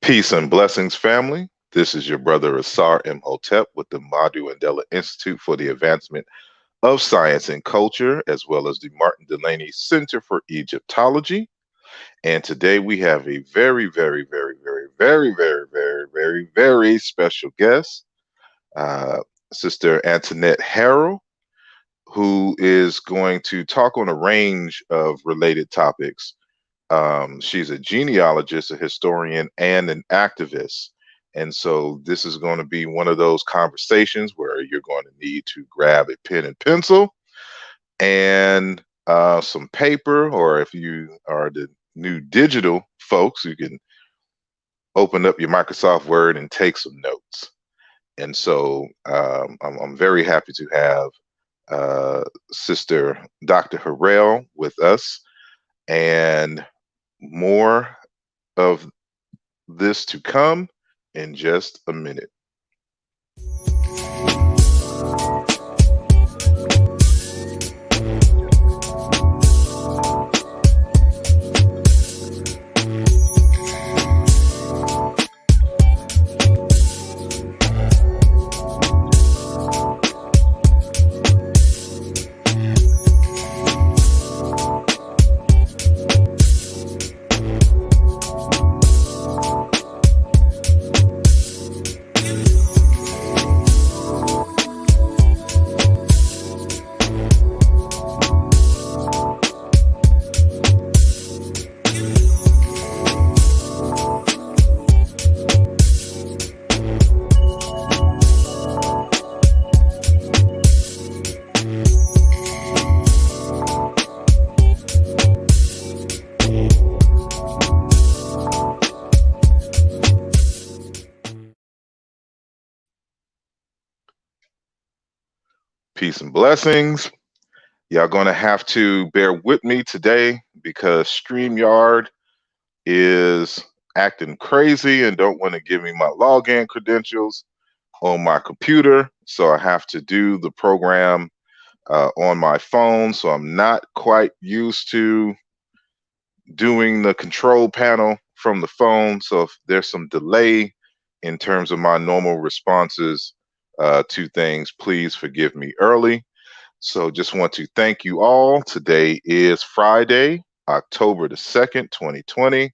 Peace and blessings, family. This is your brother asarimhotep with the Madhu Mandela Institute for the Advancement of Science and Culture, as well as the Martin Delaney Center for Egyptology. And today we have a very special guest, uh, Sister Antoinette Harrell, who is going to talk on a range of related topics. She's a genealogist, a historian, and an activist. And so this is going to be one of those conversations where you're going to need to grab a pen and pencil and some paper, or if you are the new digital folks, you can open up your Microsoft Word and take some notes. And so I'm very happy to have Sister Dr. Harrell with us, and more of this to come in just a minute. Peace and blessings. Y'all gonna have to bear with me today because StreamYard is acting crazy and don't want to give me my login credentials on my computer. So I have to do the program on my phone. So I'm not quite used to doing the control panel from the phone. So if there's some delay in terms of my normal responses to things, please forgive me early. So just want to thank you all. Today is Friday, October the 2nd, 2020.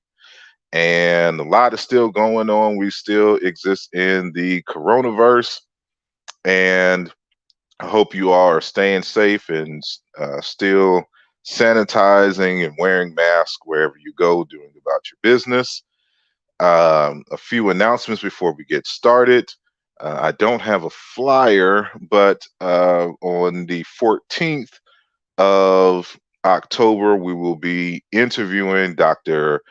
And a lot is still going on. We still exist in the coronavirus. And I hope you all are staying safe and still sanitizing and wearing masks wherever you go, doing about your business. A few announcements before we get started. I don't have a flyer, but on the 14th of October, we will be interviewing Dr.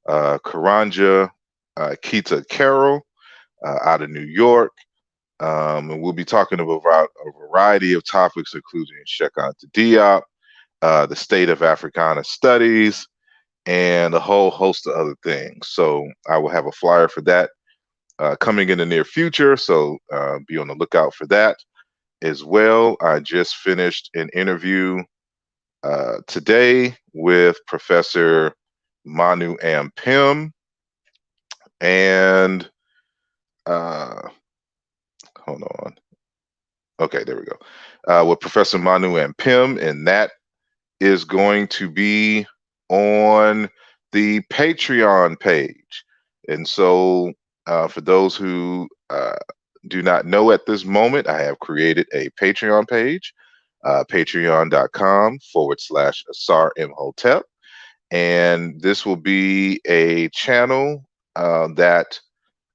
Karanja Kita Carroll out of New York. And we'll be talking about a variety of topics, including Cheikh Anta Diop, the state of Africana studies, and a whole host of other things. So I will have a flyer for that coming in the near future. So be on the lookout for that as well. I just finished an interview today with Professor Manu Ampim, and hold on. Okay, there we go. With Professor Manu Ampim, and that is going to be on the Patreon page. And so for those who do not know at this moment, I have created a Patreon page, patreon.com/asarimhotep. And this will be a channel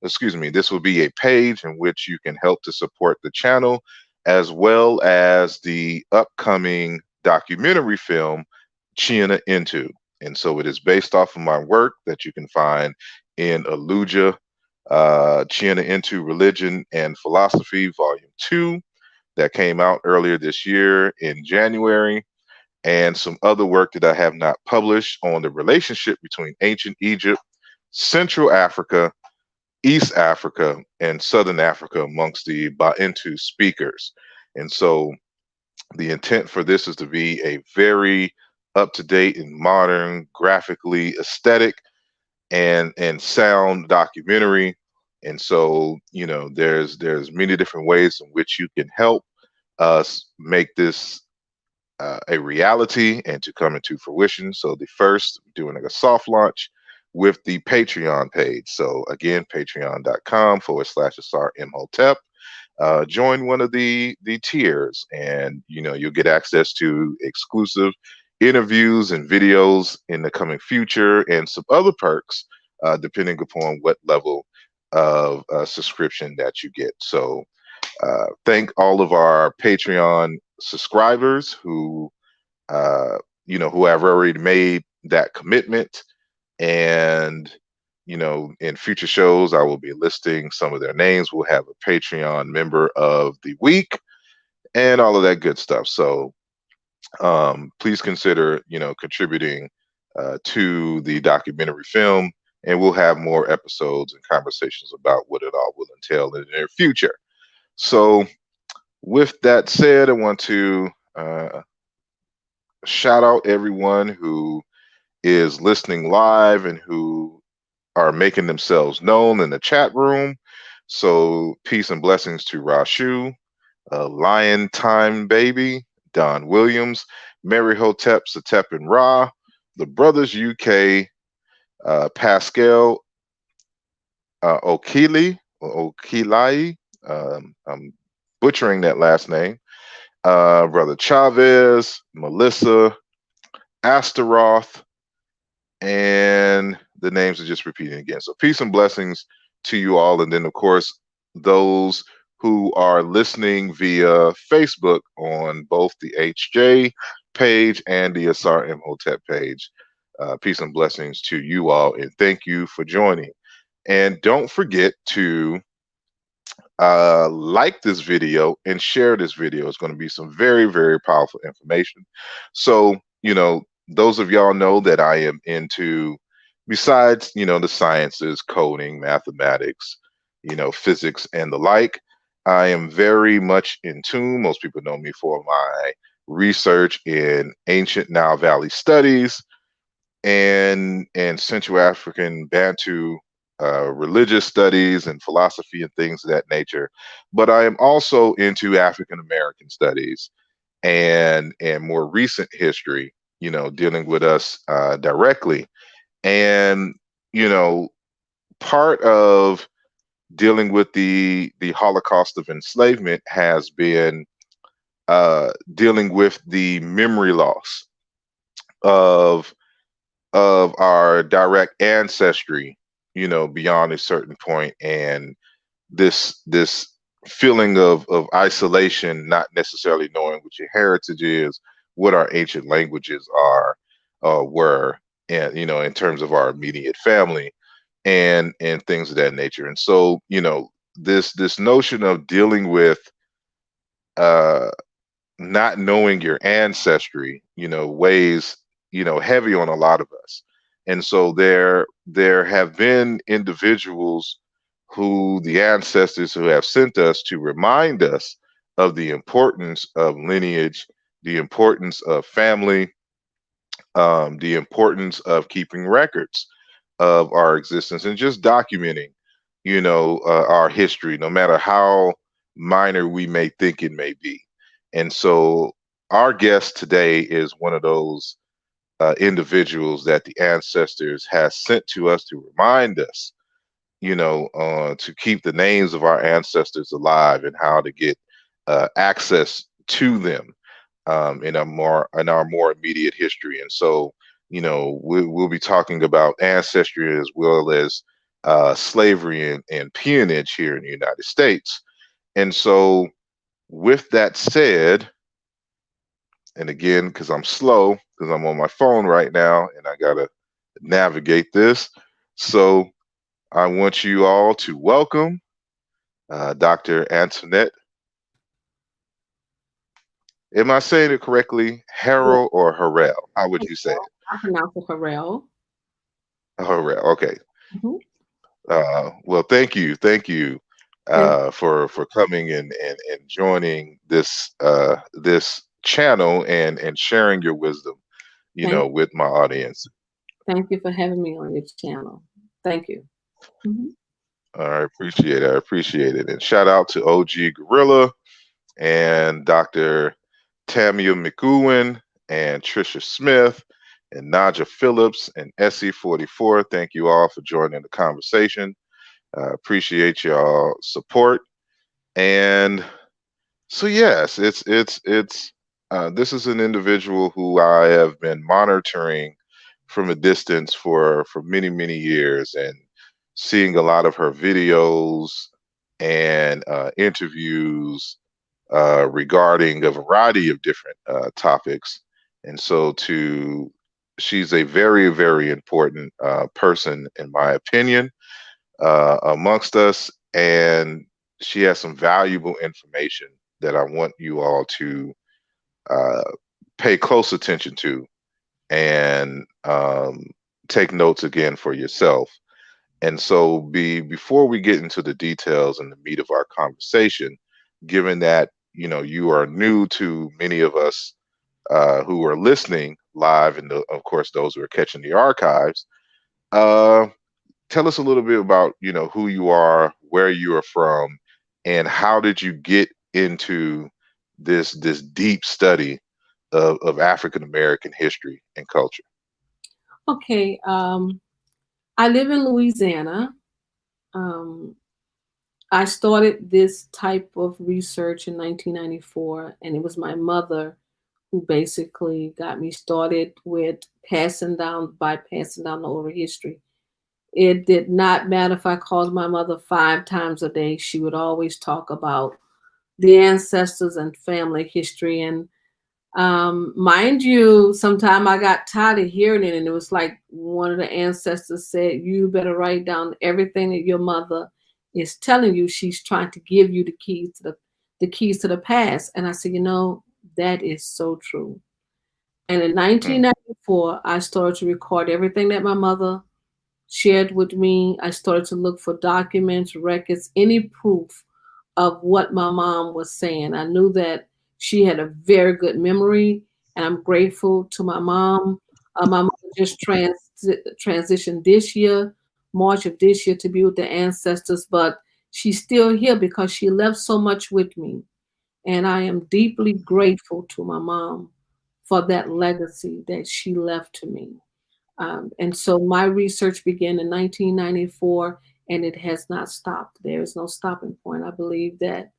this will be a page in which you can help to support the channel, as well as the upcoming documentary film, China Into. And so it is based off of my work that you can find in Aluja, China Into Religion and Philosophy, Volume 2, that came out earlier this year in January, and some other work that I have not published on the relationship between ancient Egypt, Central Africa, East Africa, and Southern Africa amongst the Bantu speakers. And so the intent for this is to be a very up-to-date and modern, graphically aesthetic and sound documentary. And so, there's many different ways in which you can help us make this a reality and to come into fruition. So the first, doing like a soft launch with the Patreon page. So again, patreon.com/asarimhotep. Join one of the tiers, and you'll get access to exclusive interviews and videos in the coming future, and some other perks depending upon what level of subscription that you get. So thank all of our Patreon subscribers uh, who have already made that commitment. And in future shows, I will be listing some of their names. We'll have a Patreon member of the week and all of that good stuff. So please consider, contributing to the documentary film, and we'll have more episodes and conversations about what it all will entail in the near future. So with that said, I want to shout out everyone who is listening live and who are making themselves known in the chat room. So peace and blessings to Rashu, Lion Time Baby, Don Williams, Mary Hotep, Satep and Ra, the Brothers UK, Pascal Okilai, I'm butchering that last name, Brother Chavez, Melissa, Astaroth, and the names are just repeating again. So peace and blessings to you all. And then, of course, those who are listening via Facebook on both the HJ page and the asarimhotep page. Peace and blessings to you all, and thank you for joining. And don't forget to like this video and share this video. It's going to be some very, very powerful information. So, those of y'all know that I am into, besides, the sciences, coding, mathematics, physics and the like, I am very much in tune. Most people know me for my research in ancient Nile Valley studies and Central African Bantu religious studies and philosophy and things of that nature. But I am also into African American studies and more recent history, dealing with us directly. And part of dealing with the Holocaust of enslavement has been dealing with the memory loss of our direct ancestry, beyond a certain point, and this feeling of isolation, not necessarily knowing what your heritage is, what our ancient languages are, were, and in terms of our immediate family, and things of that nature. And so, this notion of dealing with uh, not knowing your ancestry, weighs, heavy on a lot of us. And so there have been individuals who the ancestors who have sent us to remind us of the importance of lineage, the importance of family, the importance of keeping records of our existence and just documenting, our history, no matter how minor we may think it may be. And so our guest today is one of those individuals that the ancestors has sent to us to remind us, to keep the names of our ancestors alive and how to get access to them in our more immediate history. And so, we'll be talking about ancestry as well as slavery and peonage here in the United States. And so, with that said, and again, because I'm slow, because I'm on my phone right now and I gotta navigate this, so I want you all to welcome Dr. Antoinette. Am I saying it correctly? Harrell or Harrell? How would you say it? I pronounce it Harrell. Harrell. Okay. Mm-hmm. Well, thank you for coming and joining this channel and sharing your wisdom, Thank, with my audience. thank you for having me on your channel. Thank you. Mm-hmm. I appreciate it. I appreciate it. And shout out to OG Gorilla and Dr. Tamia McEwen and Trisha Smith and Naja Phillips and SE44. Thank you all for joining the conversation. Appreciate y'all support. And so yes, it's this is an individual who I have been monitoring from a distance for many years, and seeing a lot of her videos and interviews regarding a variety of different topics. And so to she's a very important person in my opinion amongst us, and she has some valuable information that I want you all to uh, pay close attention to, and take notes again for yourself. And so, before we get into the details and the meat of our conversation, given that you are new to many of us who are listening live, and of course those who are catching the archives, uh, tell us a little bit about who you are, where you are from, and how did you get into this deep study of African American history and culture. Okay. I live in Louisiana. Um, I started this type of research in 1994, and it was my mother who basically got me started with passing down the oral history. It did not matter if I called my mother 5 times a day; she would always talk about the ancestors and family history. And mind you, sometime I got tired of hearing it, and it was like one of the ancestors said, "You better write down everything that your mother is telling you. She's trying to give you the keys to the past." And I said, that is so true. And in Mm, 1994, I started to record everything that my mother shared with me. I started to look for documents, records, any proof of what my mom was saying. I knew that she had a very good memory, and I'm grateful to my mom. My mom just transitioned this year, March of this year, to be with the ancestors, but she's still here because she left so much with me. And I am deeply grateful to my mom for that legacy that she left to me. And so my research began in 1994, and it has not stopped. There is no stopping point. I believe that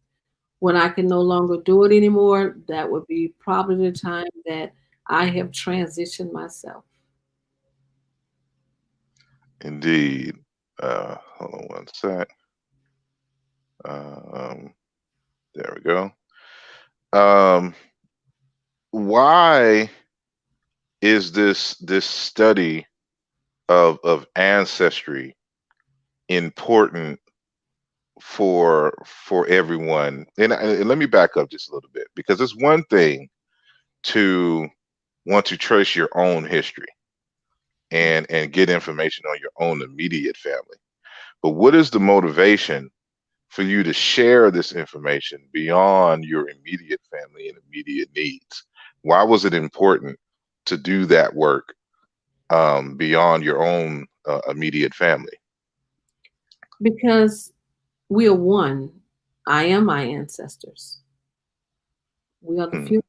when I can no longer do it anymore, that would be probably the time that I have transitioned myself. indeed. Hold on one sec. Um, there we go. Um, why is this study of ancestry important for everyone? And let me back up just a little bit, because it's one thing to want to trace your own history and get information on your own immediate family. But what is the motivation for you to share this information beyond your immediate family and immediate needs? Why was it important to do that work beyond your own immediate family? Because we are one. I am my ancestors. We are the Hmm. few.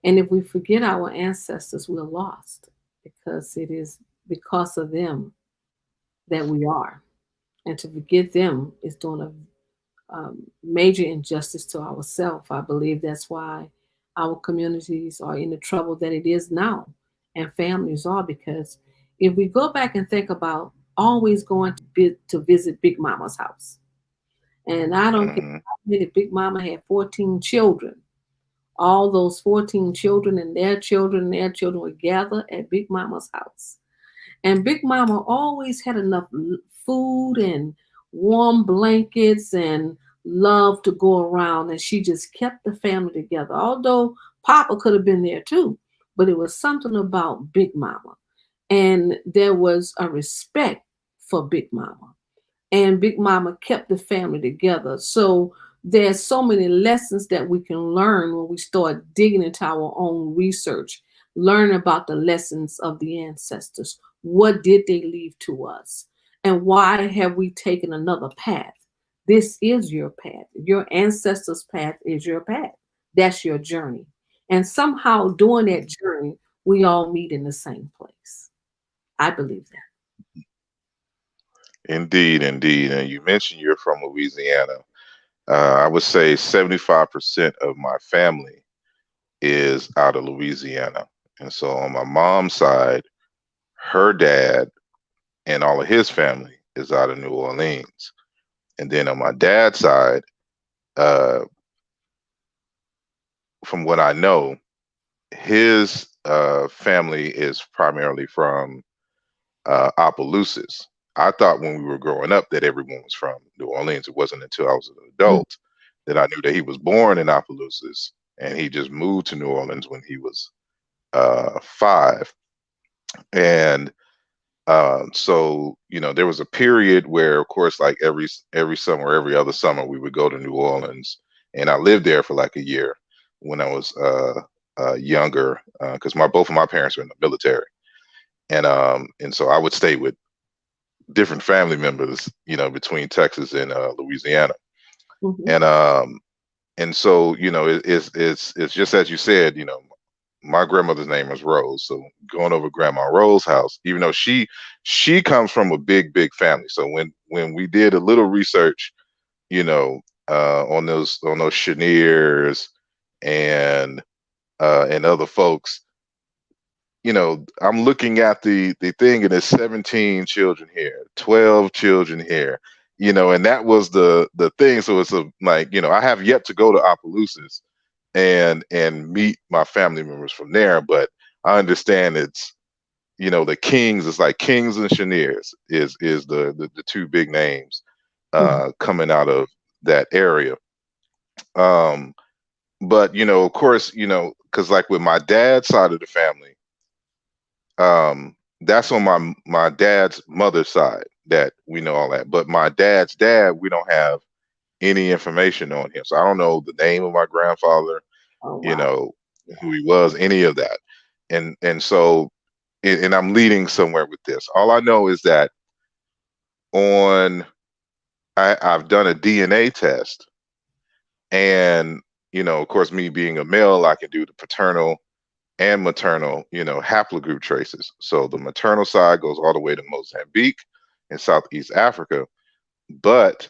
And if we forget our ancestors, we're lost, because it is because of them that we are. And to forget them is doing a major injustice to ourselves. I believe that's why our communities are in the trouble that it is now, and families are, because if we go back and think about always going to visit Big Mama's house, and I don't care Hmm. how many, Big Mama had 14 children. All those 14 children and their children would gather at Big Mama's house. And Big Mama always had enough food and warm blankets and love to go around. And she just kept the family together. Although Papa could have been there too, but it was something about Big Mama. And there was a respect for Big Mama, and Big Mama kept the family together. So there's so many lessons that we can learn when we start digging into our own research. learn about the lessons of the ancestors. What did they leave to us? And why have we taken another path? This is your path. Your ancestors' path is your path. That's your journey. And somehow during that journey, we all meet in the same place. I believe that. Indeed, indeed. And you mentioned you're from Louisiana. I would say 75% of my family is out of Louisiana. And so on my mom's side, her dad and all of his family is out of New Orleans. And then on my dad's side, uh, from what I know, his family is primarily from Opelousas. I thought when we were growing up that everyone was from New Orleans. It wasn't until I was an adult that I knew that he was born in Opelousas and he just moved to New Orleans when he was 5. And so there was a period where, of course, like every summer, every other summer, we would go to New Orleans, and I lived there for like a year when I was younger, because both of my parents were in the military, and so I would stay with different family members, between Texas and Louisiana, Mhm. and so it's just as you said, my grandmother's name was Rose. So going over Grandma Rose's house, even though she comes from a big family. So when we did a little research, on those Cheniers and other folks, I'm looking at the thing and there's 17 children here, 12 children here, and that was the thing. So it's like, I have yet to go to Opelousas and meet my family members from there. But I understand it's the Kings. It's like Kings and Cheniers is the two big names Mhm. coming out of that area. Um, but of course, because like with my dad's side of the family, that's on my dad's mother's side that we know all that. But my dad's dad, we don't have any information on him. So I don't know the name of my grandfather, Oh you wow. know, who he was, any of that. And so and I'm leading somewhere with this. All I know is that on I've done a DNA test, and of course, me being a male, I can do the paternal and maternal, haplogroup traces. So the maternal side goes all the way to Mozambique in Southeast Africa, but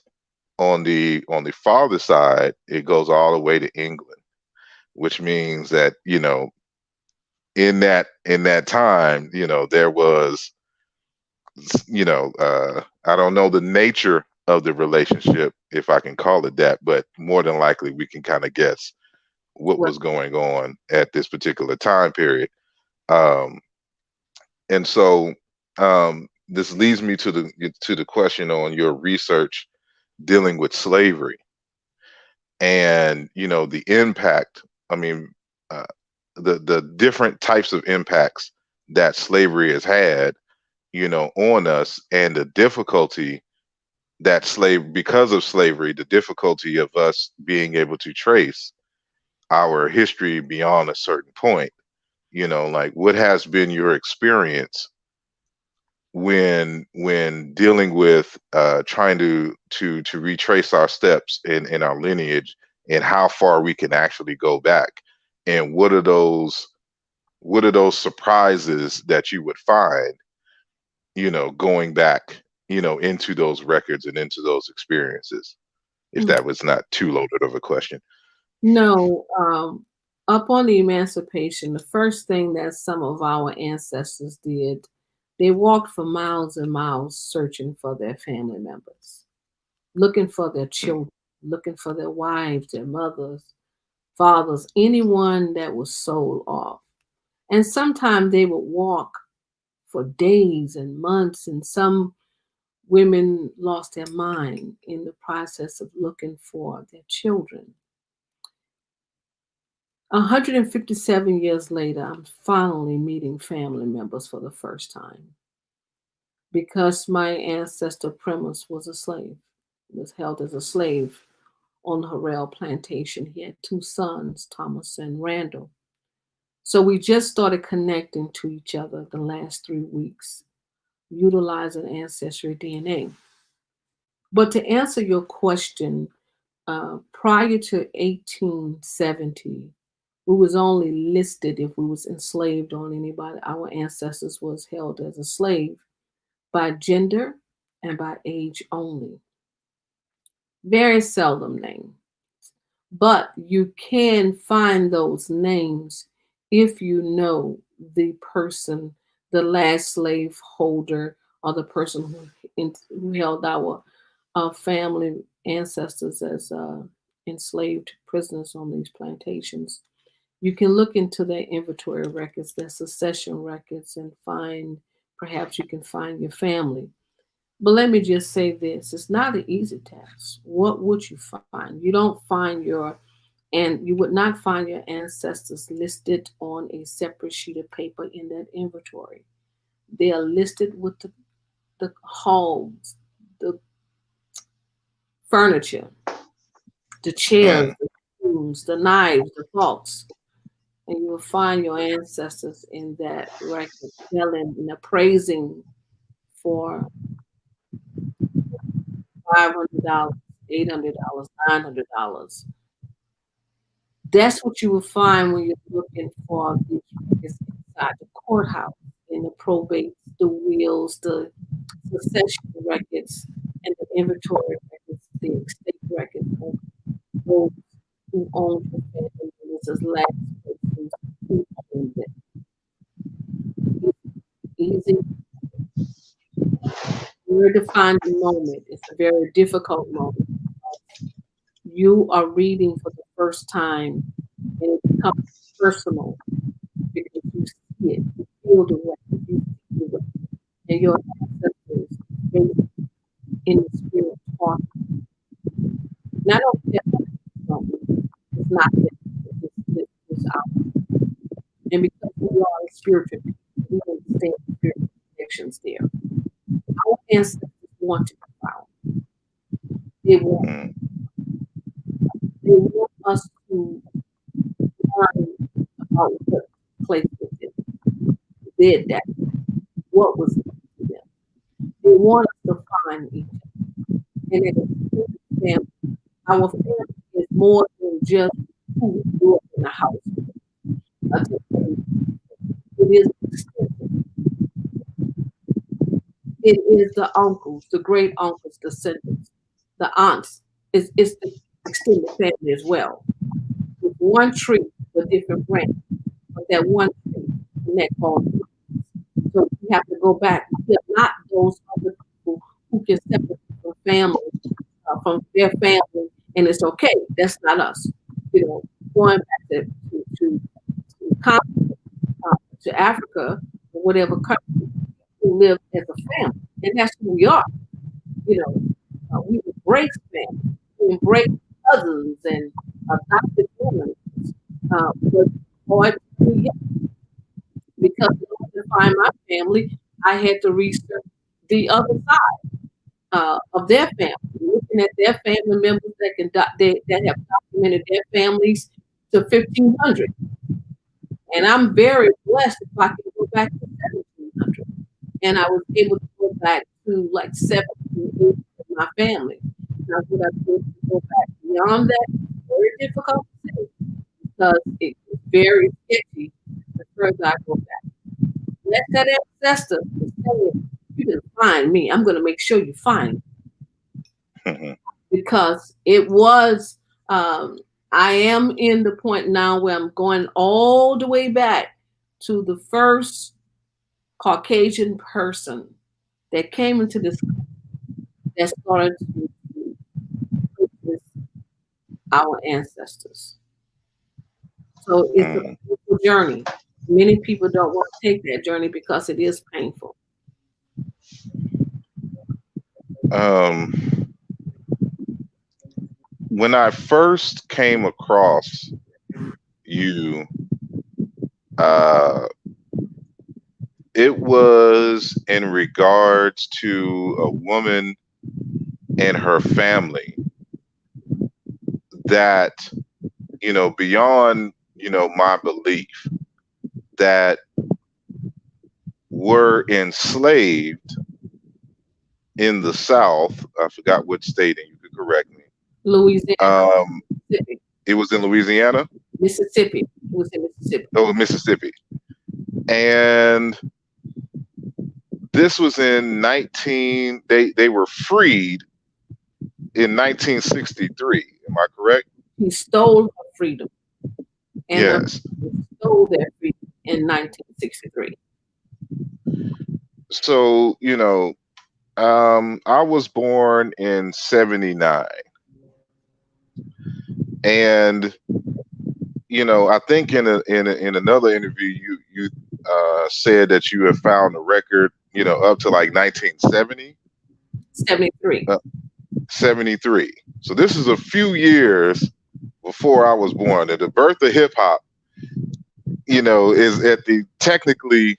on the father side, it goes all the way to England, which means that in that time, there was, I don't know the nature of the relationship, if I can call it that, but more than likely we can kind of guess what Well, was going on at this particular time period. Um, and so this leads me to the question on your research dealing with slavery and the impact. I mean, uh, the different types of impacts that slavery has had, on us, and the difficulty that because of slavery, the difficulty of us being able to trace our history beyond a certain point. Like, what has been your experience when dealing with trying to retrace our steps in our lineage, and how far we can actually go back, and what are those surprises that you would find, going back, into those records and into those experiences, if mm, that was not too loaded of a question. no, upon the emancipation, the first thing that some of our ancestors did, they walked for miles and miles searching for their family members, looking for their Mm, children, looking for their wives, their mothers, fathers, anyone that was sold off. And sometimes they would walk for days and months, and some women lost their mind in the process of looking for their children. 157 years later, I'm finally meeting family members for the first time because my ancestor Primus was a slave, was held as a slave on the Harrell plantation. He had two sons, Thomas and Randall. So we just started connecting to each other the last 3 weeks, utilizing ancestry DNA. But to answer your question, prior to 1870, we was only listed if we was enslaved on anybody. Our ancestors was held as a slave by gender and by age only. Very seldom named. But you can find those names if you know the person, the last slave holder, or the person who held our family ancestors as enslaved prisoners on these plantations. You can look into their inventory records, their succession records, and find, perhaps you can find your family. But let me just say this, it's not an easy task. What would you find? You don't find your, and you would not find your ancestors listed on a separate sheet of paper in that inventory. They are listed with the halls, the furniture, the chairs, Mm. the tools, the knives, the forks, and you will find your ancestors in that record telling and appraising for $500, $800, $900. That's what you will find when you're looking for these records inside the courthouse, in the probates, the wills, the succession records, and the inventory records, the estate records of those who owned the family members as last persons who owned it. Easy, very defining moment. It's a very difficult moment. You are reading for the first time, and it becomes personal because you see it, you feel the record, you see the record, and your ancestors they in the spirit talk. And I don't care about it. It's not that. It's out. And because we are a spiritual people, we understand spiritual connections there. Our ancestors want to be found. They want, Mm. they want us to learn about what place with them, did that, what was it to them. They want us to find each other. And it is family. Our family is more than just who grew up in the house. I tell you, it is extensive. It is the uncles, the great uncles, descendants, the aunts. It's the extended family as well. With one tree with different branches, but that one tree connect all the branches. So we have to go back. We are not those other people who can separate from family, from their family, and it's okay. That's not us. You know, going back to, continent, to Africa or whatever country, who live as a family, and that's who we are. You know, we embrace family, we embrace cousins and adopted women. But hard to do yet, because in order to find my family, I had to research the other side of their family, looking at their family members that that have documented their families to 1500. And I'm very blessed if I can go back to 1700. And I was able to go back to like 1780 of my family. Now, would I be able to go back beyond that? Very difficult to say because it's very sketchy the further I go back. Let that ancestor is telling you, you can find me. I'm going to make sure you find me Mhm. because it was. I am in the point now where I'm going all the way back to the first Caucasian person that came into this that started to witness our ancestors. So it's a Mm. painful journey. Many people don't want to take that journey because it is painful. Um, when I first came across you, uh, it was in regards to a woman and her family that, beyond, my belief, that were enslaved in the South. I forgot which state, and you could correct me. Louisiana. Mississippi. It was in Louisiana? Mississippi. It was in Mississippi. Oh, Mississippi. And this was in they were freed in 1963. Am I correct? He stole her freedom. And yes. Stole their freedom in 1963. So, I was born in 79. And, I think in another interview, you said that you have found a record, up to like 1970. 73. 73. So this is a few years before I was born. The birth of hip hop, is at the technically,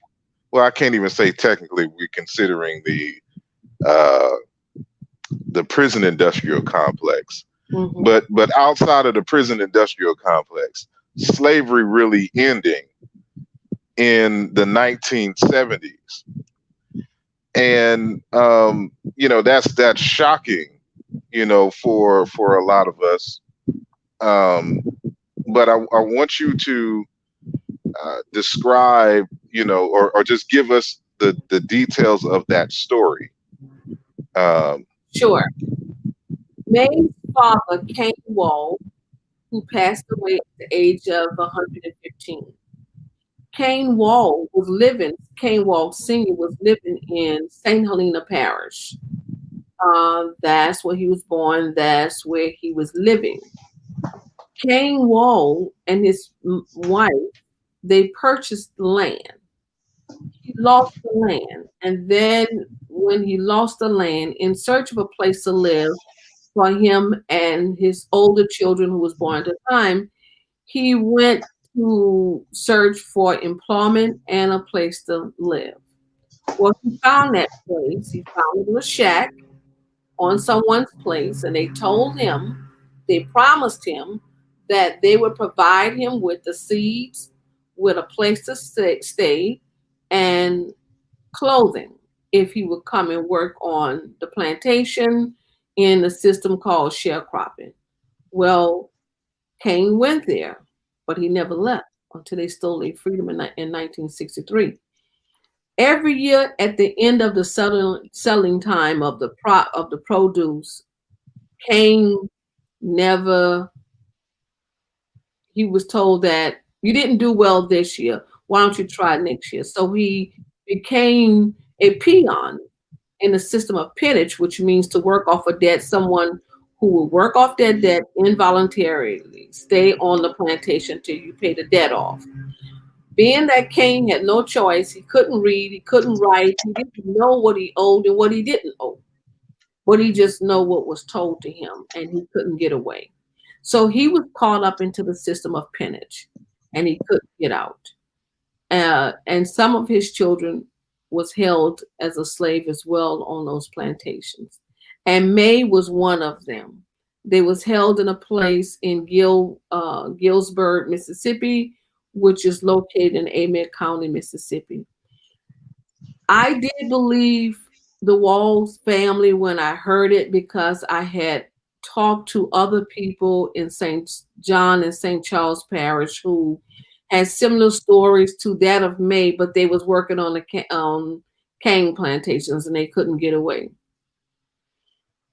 well, I can't even say technically, we're considering the prison industrial complex. Mm-hmm. But outside of the prison industrial complex, slavery really ending in the 1970s. And that's shocking, for a lot of us. But I want you to describe, or just give us the details of that story. Sure. May's father, Kane Wall, who passed away at the age of 115. Kane Wall Sr. was living in St. Helena Parish. That's where he was born. That's where he was living. Kane Wall and his wife, they purchased land. He lost the land. And then when he lost the land, in search of a place to live for him and his older children who was born at the time, he went to search for employment and a place to live. Well, he found that place. He found a little shack on someone's place, and they promised him that they would provide him with the seeds, with a place to stay, and clothing if he would come and work on the plantation in a system called sharecropping. Well, Kane went there, but he never left until they stole their freedom in 1963. Every year at the end of the selling time of the produce, Kane he was told that you didn't do well this year. Why don't you try next year? So he became a peon in the system of peonage, which means to work off a debt, someone who will work off that debt involuntarily, stay on the plantation till you pay the debt off. Being that Kane had no choice, he couldn't read, he couldn't write, he didn't know what he owed and what he didn't owe. But he just know what was told to him, and he couldn't get away. So he was caught up into the system of peonage, and he couldn't get out. And some of his children was held as a slave as well on those plantations. And May was one of them. They was held in a place in Gillsburg, Mississippi, which is located in Amed County, Mississippi. I did believe the Walls family when I heard it, because I had talked to other people in St. John and St. Charles Parish who had similar stories to that of May, but they was working on the cane plantations and they couldn't get away.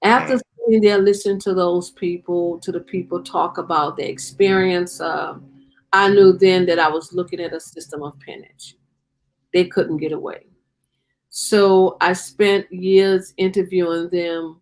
After sitting there listening to those people, to the people talk about their experience, I knew then that I was looking at a system of peonage. They couldn't get away. So I spent years interviewing them,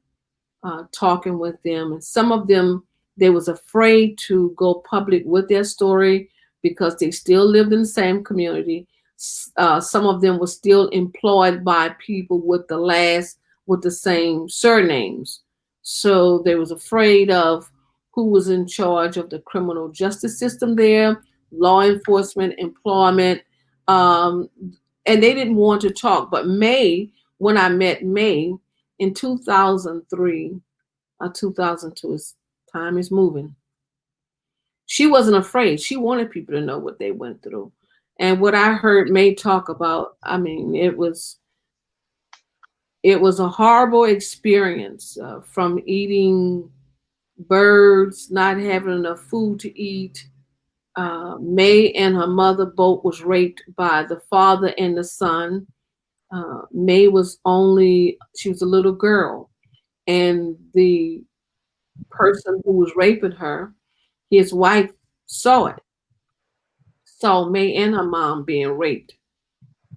talking with them, and some of them, they was afraid to go public with their story because they still lived in the same community. Some of them were still employed by people with the same surnames. So they was afraid of who was in charge of the criminal justice system there, law enforcement, employment, and they didn't want to talk. But May, when I met May in 2003 or 2002, time is moving. She wasn't afraid. She wanted people to know what they went through. And what I heard May talk about, I mean, it was a horrible experience, from eating birds, not having enough food to eat. May and her mother both was raped by the father and the son. May was only she was a little girl, and the person who was raping her, his wife saw it, saw May and her mom being raped,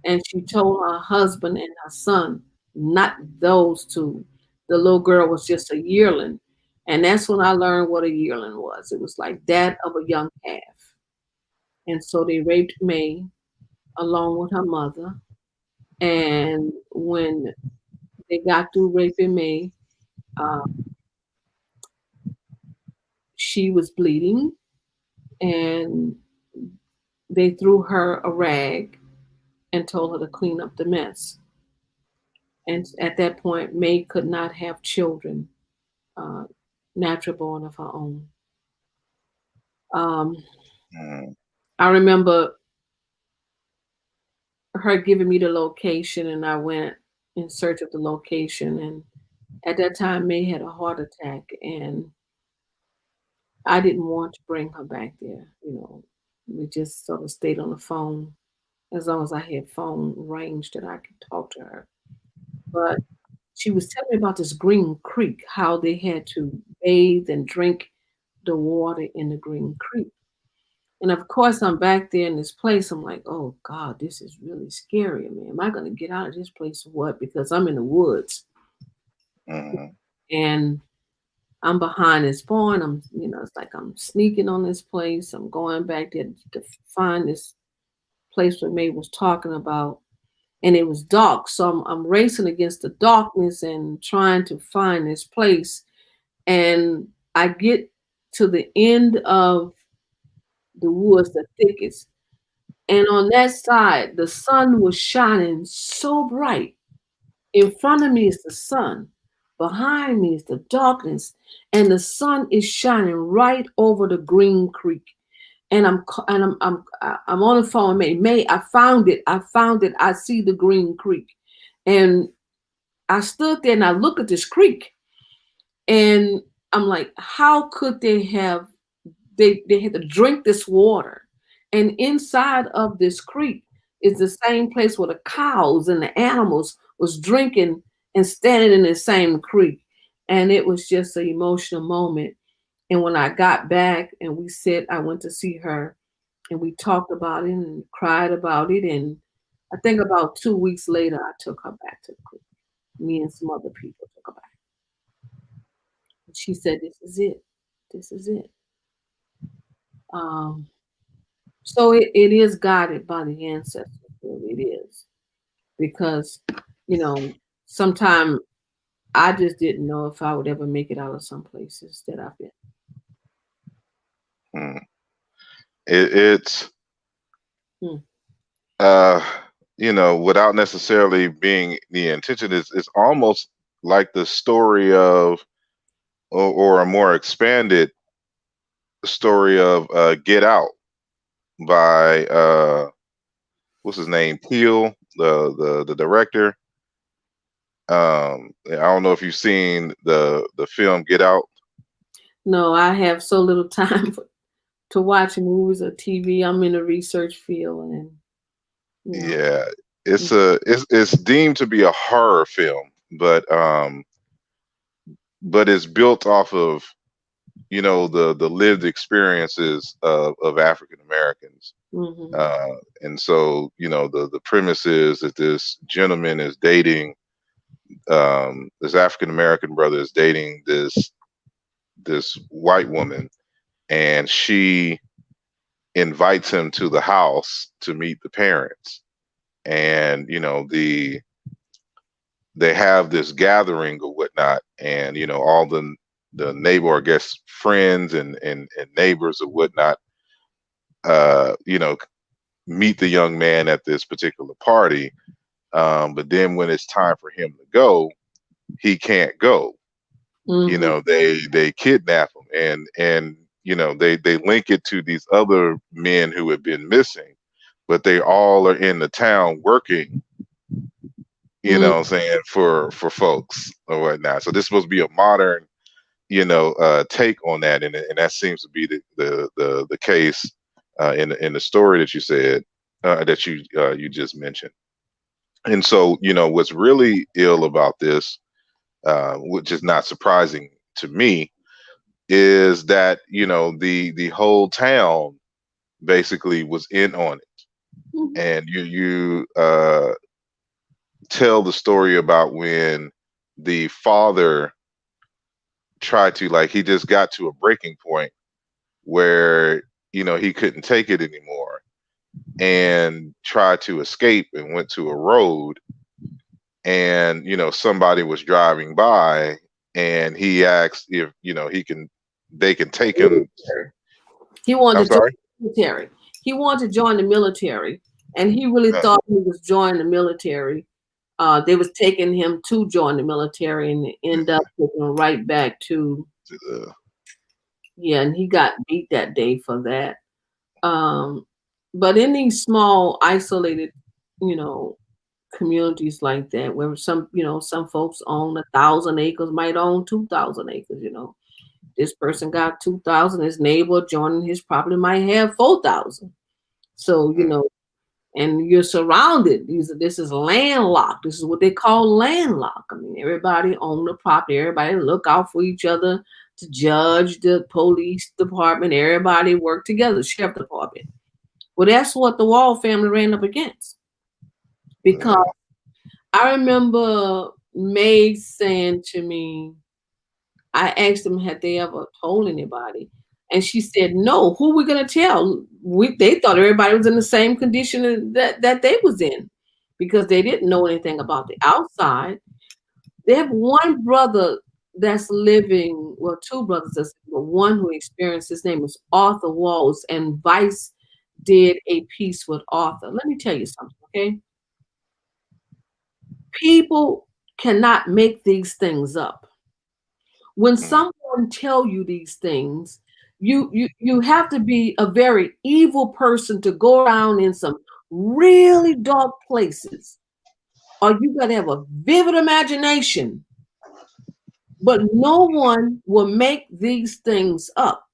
and she told her husband and her son, not those two. The little girl was just a yearling. And that's when I learned what a yearling was. It was like that of a young calf. And so they raped May along with her mother. And when they got through raping May, uh, she was bleeding, and they threw her a rag and told her to clean up the mess. And at that point, May could not have children, uh, natural born of her own. Um, Mm, I remember her giving me the location, and I went in search of the location. And at that time, May had a heart attack, and I didn't want to bring her back there. We just sort of stayed on the phone as long as I had phone range that I could talk to her. But she was telling me about this Green Creek, how they had to bathe and drink the water in the Green Creek. And of course, I'm back there in this place. I'm like, oh God, this is really scary. I mean, am I going to get out of this place or what? Because I'm in the woods mhm, and I'm behind this barn. It's like I'm sneaking on this place. I'm going back there to find this place where May was talking about. And it was dark. So I'm racing against the darkness and trying to find this place. And I get to the end of the woods, the thickets. And on that side, the sun was shining so bright. In front of me is the sun. Behind me is the darkness. And the sun is shining right over the Green Creek. And I'm on the phone. May, I found it. I found it. I see the Green Creek. And I stood there and I look at this creek. And I'm like, how could they had to drink this water? And inside of this creek is the same place where the cows and the animals was drinking and standing in the same creek. And it was just an emotional moment. And when I got back and I went to see her and we talked about it and cried about it. And I think about 2 weeks later, I took her back to the creek. Me and some other people took her back. And she said, this is it. This is it. Um, So it is guided by the ancestors. Really, it is because sometimes I just didn't know if I would ever make it out of some places that I've been. mm. It's Hmm. uh, without necessarily being the intention, it's almost like the story of, or a more expanded story of Get Out by what's his name, Peel, the director. I don't know if you've seen the film Get Out. No, I have so little time to watch movies or TV. I'm in the research field, and you know, Yeah, mm, it's deemed to be a horror film, but it's built off of the lived experiences of African Americans. mhm, Uh, and so the premise is that this gentleman is dating, this African American brother is dating this white woman, and she invites him to the house to meet the parents. And they have this gathering or whatnot, and all the neighbor, I guess, friends and neighbors or whatnot, uh, you know, meet the young man at this particular party. But then when it's time for him to go, he can't go. mhm, They kidnap him, and they link it to these other men who have been missing. but they all are in the town working, Mm, what I'm saying, for folks or whatnot. So this is supposed to be a modern, take on that, and that seems to be the case in the story that you said, that you just mentioned. And so, what's really ill about this, which is not surprising to me, is that the whole town basically was in on it. mhm. And you tell the story about when the father tried to, like, he just got to a breaking point where he couldn't take it anymore and tried to escape and went to a road, and somebody was driving by, and he asked if they can take him. He I'm wanted to join sorry. the military. He wanted to join the military, and he really uh, thought he was joining the military. They was taking him to join the military, and end up taking him right back to, uh, yeah. And he got beat that day for that. Um, but in these small, isolated, you know, communities like that, where some folks own 1,000 acres, might own 2,000 acres. This person got 2,000. His neighbor joining his property might have 4,000. So mm, and you're surrounded. This is landlocked. This is what they call landlocked. I mean, everybody own the property. Everybody look out for each other. To judge, the police department, everybody work together. Sheriff department. Well, that's what the Wall family ran up against, because mm, I remember May saying to me, I asked them, had they ever told anybody? And she said, no. Who we gonna tell? They thought everybody was in the same condition that they was in, because they didn't know anything about the outside. They have one brother that's living, well, two brothers that's but one who experienced. His name is Arthur Walls, and Vice did a piece with Arthur. Let me tell you something, okay? People cannot make these things up. When mm, someone tell you these things, you have to be a very evil person to go around in some really dark places, or you got to have a vivid imagination. But no one will make these things up.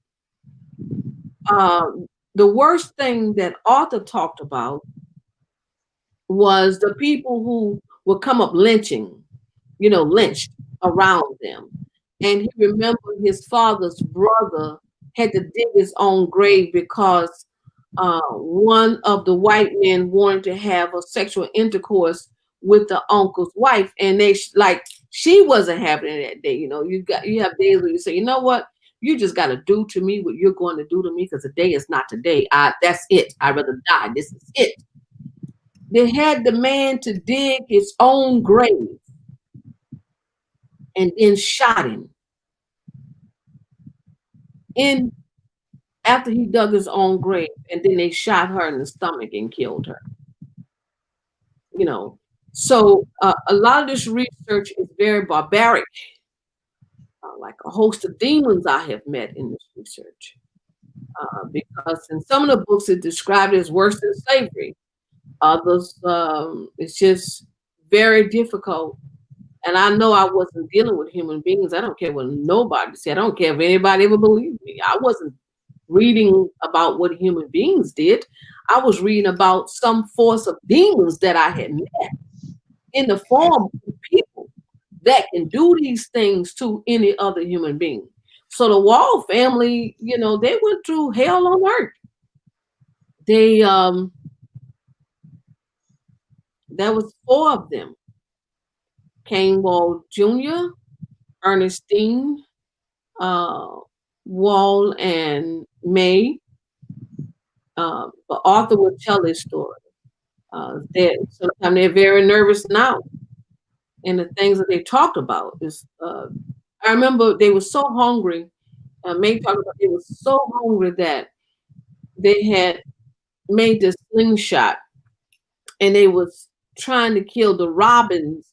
uh, the worst thing that Arthur talked about was the people who would come up lynching, lynched around them. And he remembered his father's brother had to dig his own grave because one of the white men wanted to have a sexual intercourse with the uncle's wife, and like she wasn't having it that day. You have days where you say, you know what, you just got to do to me what you're going to do to me, because the day is not today. That's it. I'd rather die. This is it. They had the man to dig his own grave and then shot him in after he dug his own grave, and then they shot her in the stomach and killed her. you know so a lot of this research is very barbaric, like a host of demons I have met in this research, because in some of the books it described it as worse than slavery. Others, it's just very difficult. And I know I wasn't dealing with human beings. I don't care what nobody said. I don't care if anybody ever believed me. I wasn't reading about what human beings did. I was reading about some force of demons that I had met in the mm, form of people that can do these things to any other human being. So the Wall family, they went through hell on earth. They There was four of them: Kane Wall Jr., Ernestine uh, Wall, and May. But Arthur would tell his story. Sometimes they're very nervous now, and the things that they talked about is. I remember they were so hungry. May talked about they were so hungry that they had made this slingshot, and they was trying to kill the robins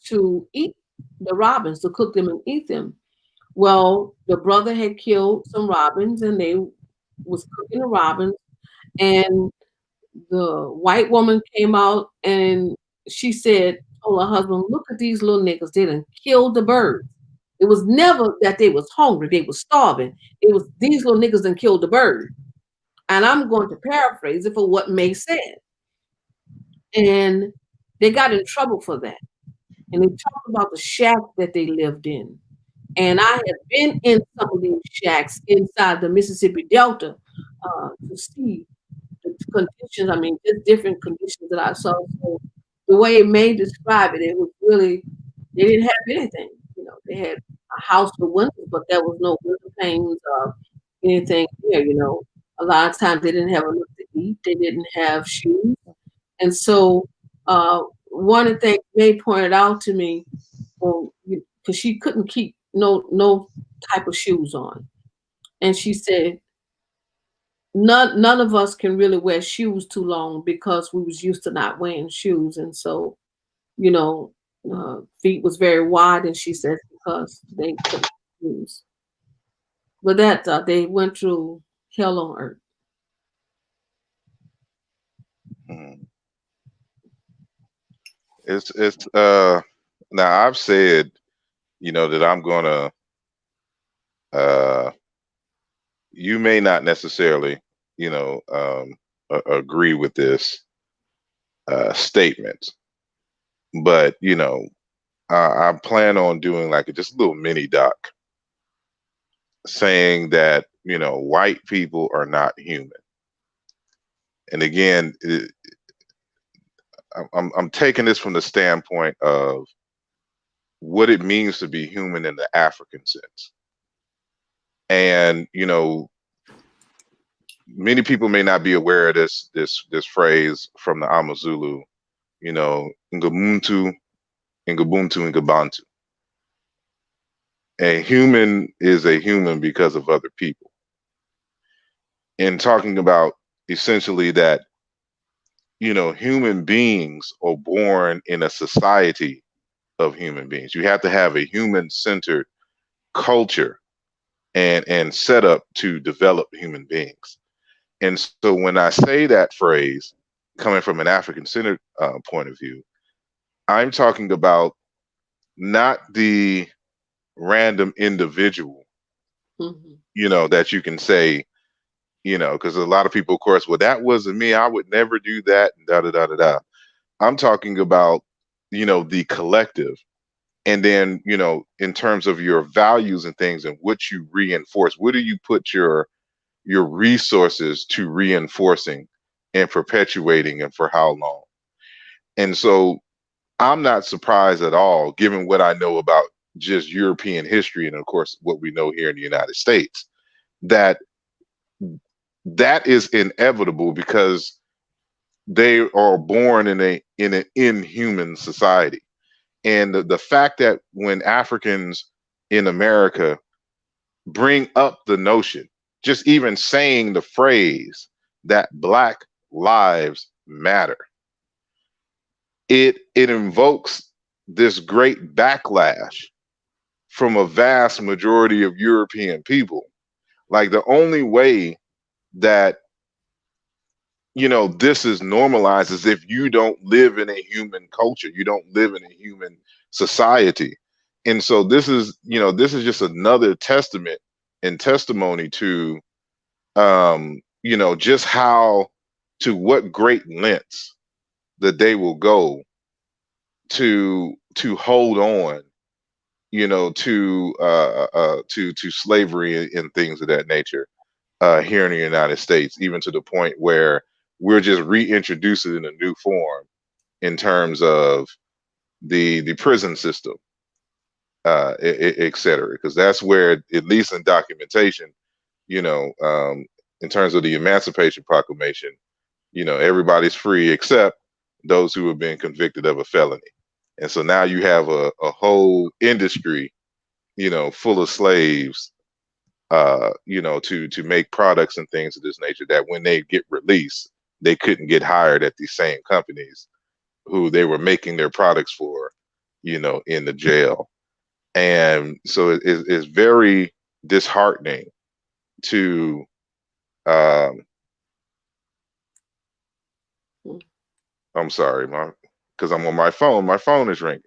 to eat the robins, to cook them and eat them. Well, the brother had killed some robins, and they was cooking the robins, and the white woman came out and she said, told her husband, look at these little niggas, they done killed the birds. It was never that they was hungry, they was starving. It was these little niggas done killed the bird. And I'm going to paraphrase it for what May said. And they got in trouble for that. And they talked about the shack that they lived in. And I have been in some of these shacks inside the Mississippi Delta to see the conditions. I mean, just different conditions that I saw. So the way May described it, it was really, they didn't have anything. You know, they had a house with windows, but there was no window panes or anything there. You know, a lot of times they didn't have enough to eat. They didn't have shoes. And so one of the things May pointed out to me, because she couldn't keep no type of shoes on, and she said none of us can really wear shoes too long because we was used to not wearing shoes, and so you know feet was very wide, and she said because they couldn't shoes. But that they went through hell on earth. Hmm. It's now I've said, that I'm gonna you may not necessarily, agree with this statement, but I plan on doing like just a little mini doc saying that white people are not human. And again, I'm taking this from the standpoint of what it means to be human in the African sense. And many people may not be aware of this phrase from the Amazulu, Ngamuntu, Ngabuntu, Ngabantu. A human is a human because of other people. And talking about essentially that, human beings are born in a society of human beings. You have to have a human-centered culture and set up to develop human beings. And so when I say that phrase, coming from an African-centered point of view, I'm talking about not the random individual, that you can say, because a lot of people, of course, well, that wasn't me. I would never do that. And da da da da da. I'm talking about, the collective. And then, in terms of your values and things and what you reinforce, what do you put your resources to reinforcing and perpetuating, and for how long? And so I'm not surprised at all, given what I know about just European history and of course what we know here in the United States, that that is inevitable because they are born in an inhuman society. And the fact that when Africans in America bring up the notion, just even saying the phrase that Black lives matter, it invokes this great backlash from a vast majority of European people. Like the only way that this is normalized is if you don't live in a human culture, you don't live in a human society. And so this is just another testament and testimony to just how, to what great lengths that they will go to hold on, to slavery and things of that nature here in the United States, even to the point where we're just reintroducing it in a new form in terms of the prison system, et cetera. Because that's where, at least in documentation, in terms of the Emancipation Proclamation, everybody's free except those who have been convicted of a felony. And so now you have a whole industry, full of slaves, to make products and things of this nature that when they get released, they couldn't get hired at these same companies who they were making their products for, in the jail. And so it's very disheartening to I'm sorry, because I'm on my phone. My phone is ringing.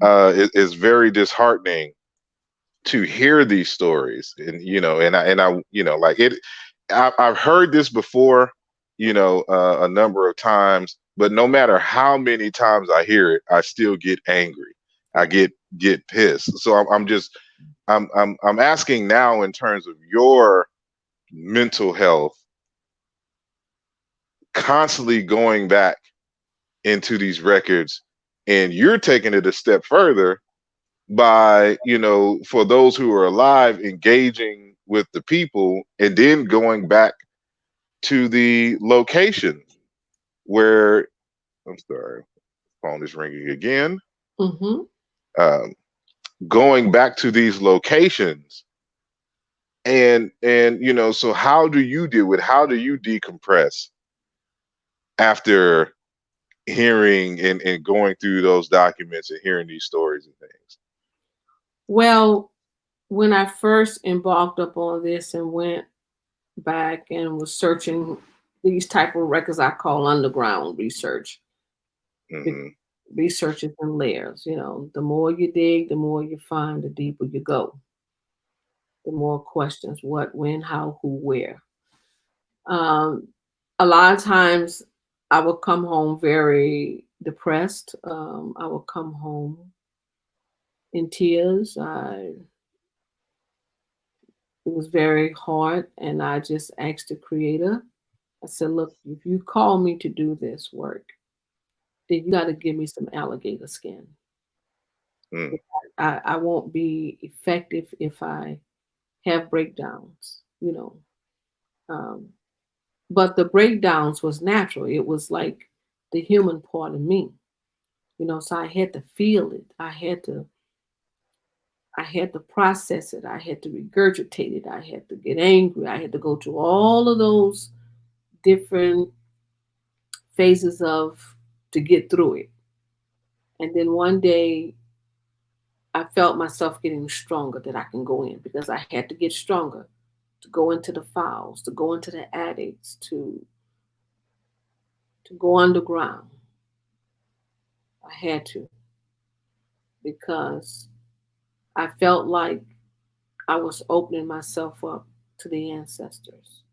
It's very disheartening to hear these stories, and and I like it. I've heard this before, a number of times, but no matter how many times I hear it, I still get angry. I get pissed. So I'm just I'm asking now in terms of your mental health, constantly going back into these records, and you're taking it a step further by, for those who are alive, engaging with the people and then going back to the location where, I'm sorry, phone is ringing again. Mm-hmm. Um, Going back to these locations, and so how do you deal with, how do you decompress after hearing and going through those documents and hearing these stories and things? Well, when I first embarked upon this and went back and was searching these type of records, I call underground research. Be- Hmm. Research is in layers. The more you dig, the more you find, the deeper you go. The more questions: what, when, how, who, where. Um, a lot of times, I would come home very depressed. I would come home in tears. It was very hard, and I just asked the Creator. I said, "Look, if you call me to do this work, then you got to give me some alligator skin. Mm. I won't be effective if I have breakdowns, Um, but the breakdowns was natural. It was like the human part of me, So I had to feel it. I had to process it. I had to regurgitate it. I had to get angry. I had to go through all of those different phases of to get through it. And then one day I felt myself getting stronger that I can go in because I had to get stronger to go into the files, to go into the attics, to go underground. I had to because I felt like I was opening myself up to the ancestors.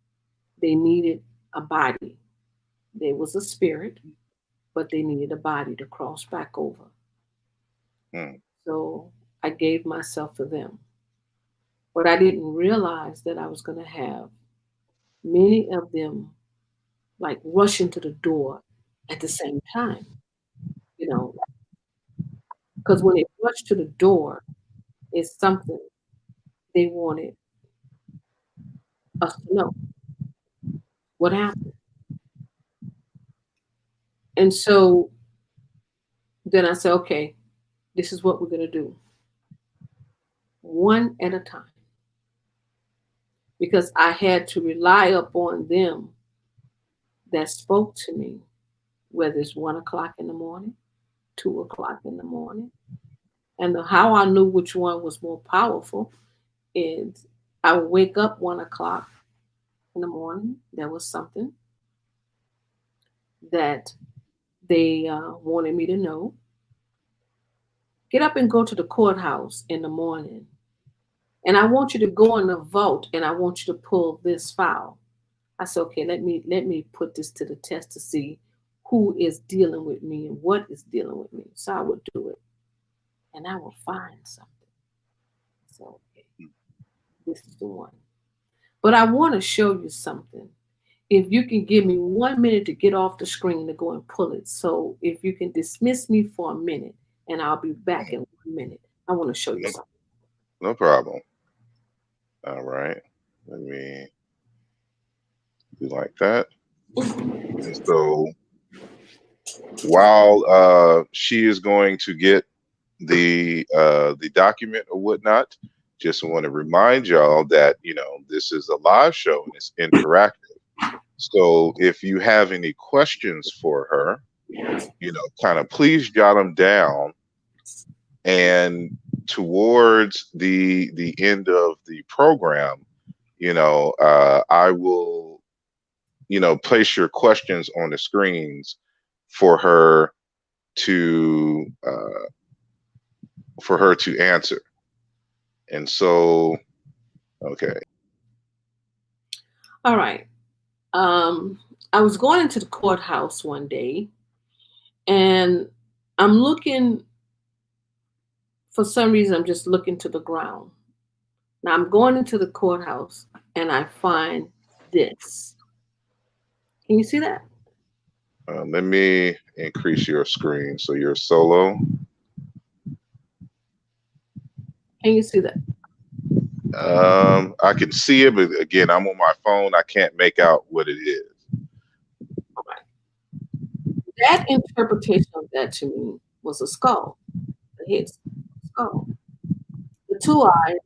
They needed a body. There was a spirit, but they needed a body to cross back over. Mm. So I gave myself to them. But I didn't realize that I was going to have many of them like rushing to the door at the same time, you know, because when they rush to the door, it's something they wanted us to know what happened. And so then I said, okay, this is what we're going to do one at a time because I had to rely upon them that spoke to me, whether it's 1 o'clock in the morning, 2 o'clock in the morning. And how I knew which one was more powerful is I would wake up 1 o'clock in the morning. There was something that they wanted me to know. Get up and go to the courthouse in the morning. And I want you to go in the vault and I want you to pull this file. I said, okay, let me put this to the test to see who is dealing with me and what is dealing with me. So I would do it and I would find something. So okay, this is the one. But I want to show you something. If you can give me 1 minute to get off the screen to go and pull it. So if you can dismiss me for a minute and I'll be back in 1 minute. I want to show you No, something. no problem. All right. Let me do like that. And so while she is going to get the document or whatnot, just want to remind y'all that this is a live show and it's interactive. So if you have any questions for her, kind of please jot them down, and towards the end of the program, I will place your questions on the screens for her to answer. And so, okay. All right. I was going into the courthouse one day, and I'm looking, for some reason, I'm just looking to the ground. Now I'm going into the courthouse and I find this. Can you see that? Let me increase your screen so you're solo. Can you see that? I can see it, but again, I'm on my phone. I can't make out what it is. All right. That interpretation of that to me was a skull, the head skull, the two eyes,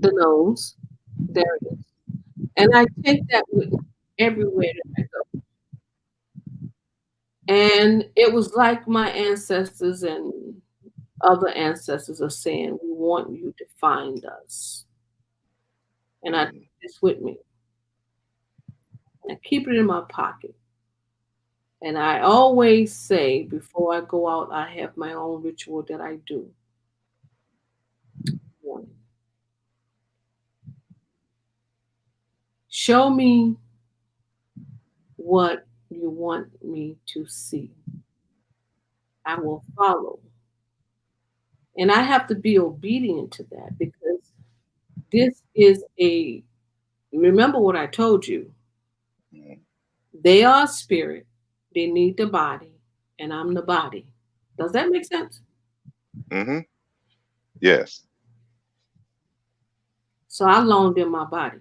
the nose. There it is. And I take that with me everywhere that I go. And it was like my ancestors and other ancestors are saying, we want you to find us. And I take this with me. And I keep it in my pocket. And I always say before I go out, I have my own ritual that I do. Show me what you want me to see. I will follow. And I have to be obedient to that because this is remember what I told you. They are spirit, they need the body, and I'm the body. Does that make sense? Mm-hmm. Yes. So I loan them my body.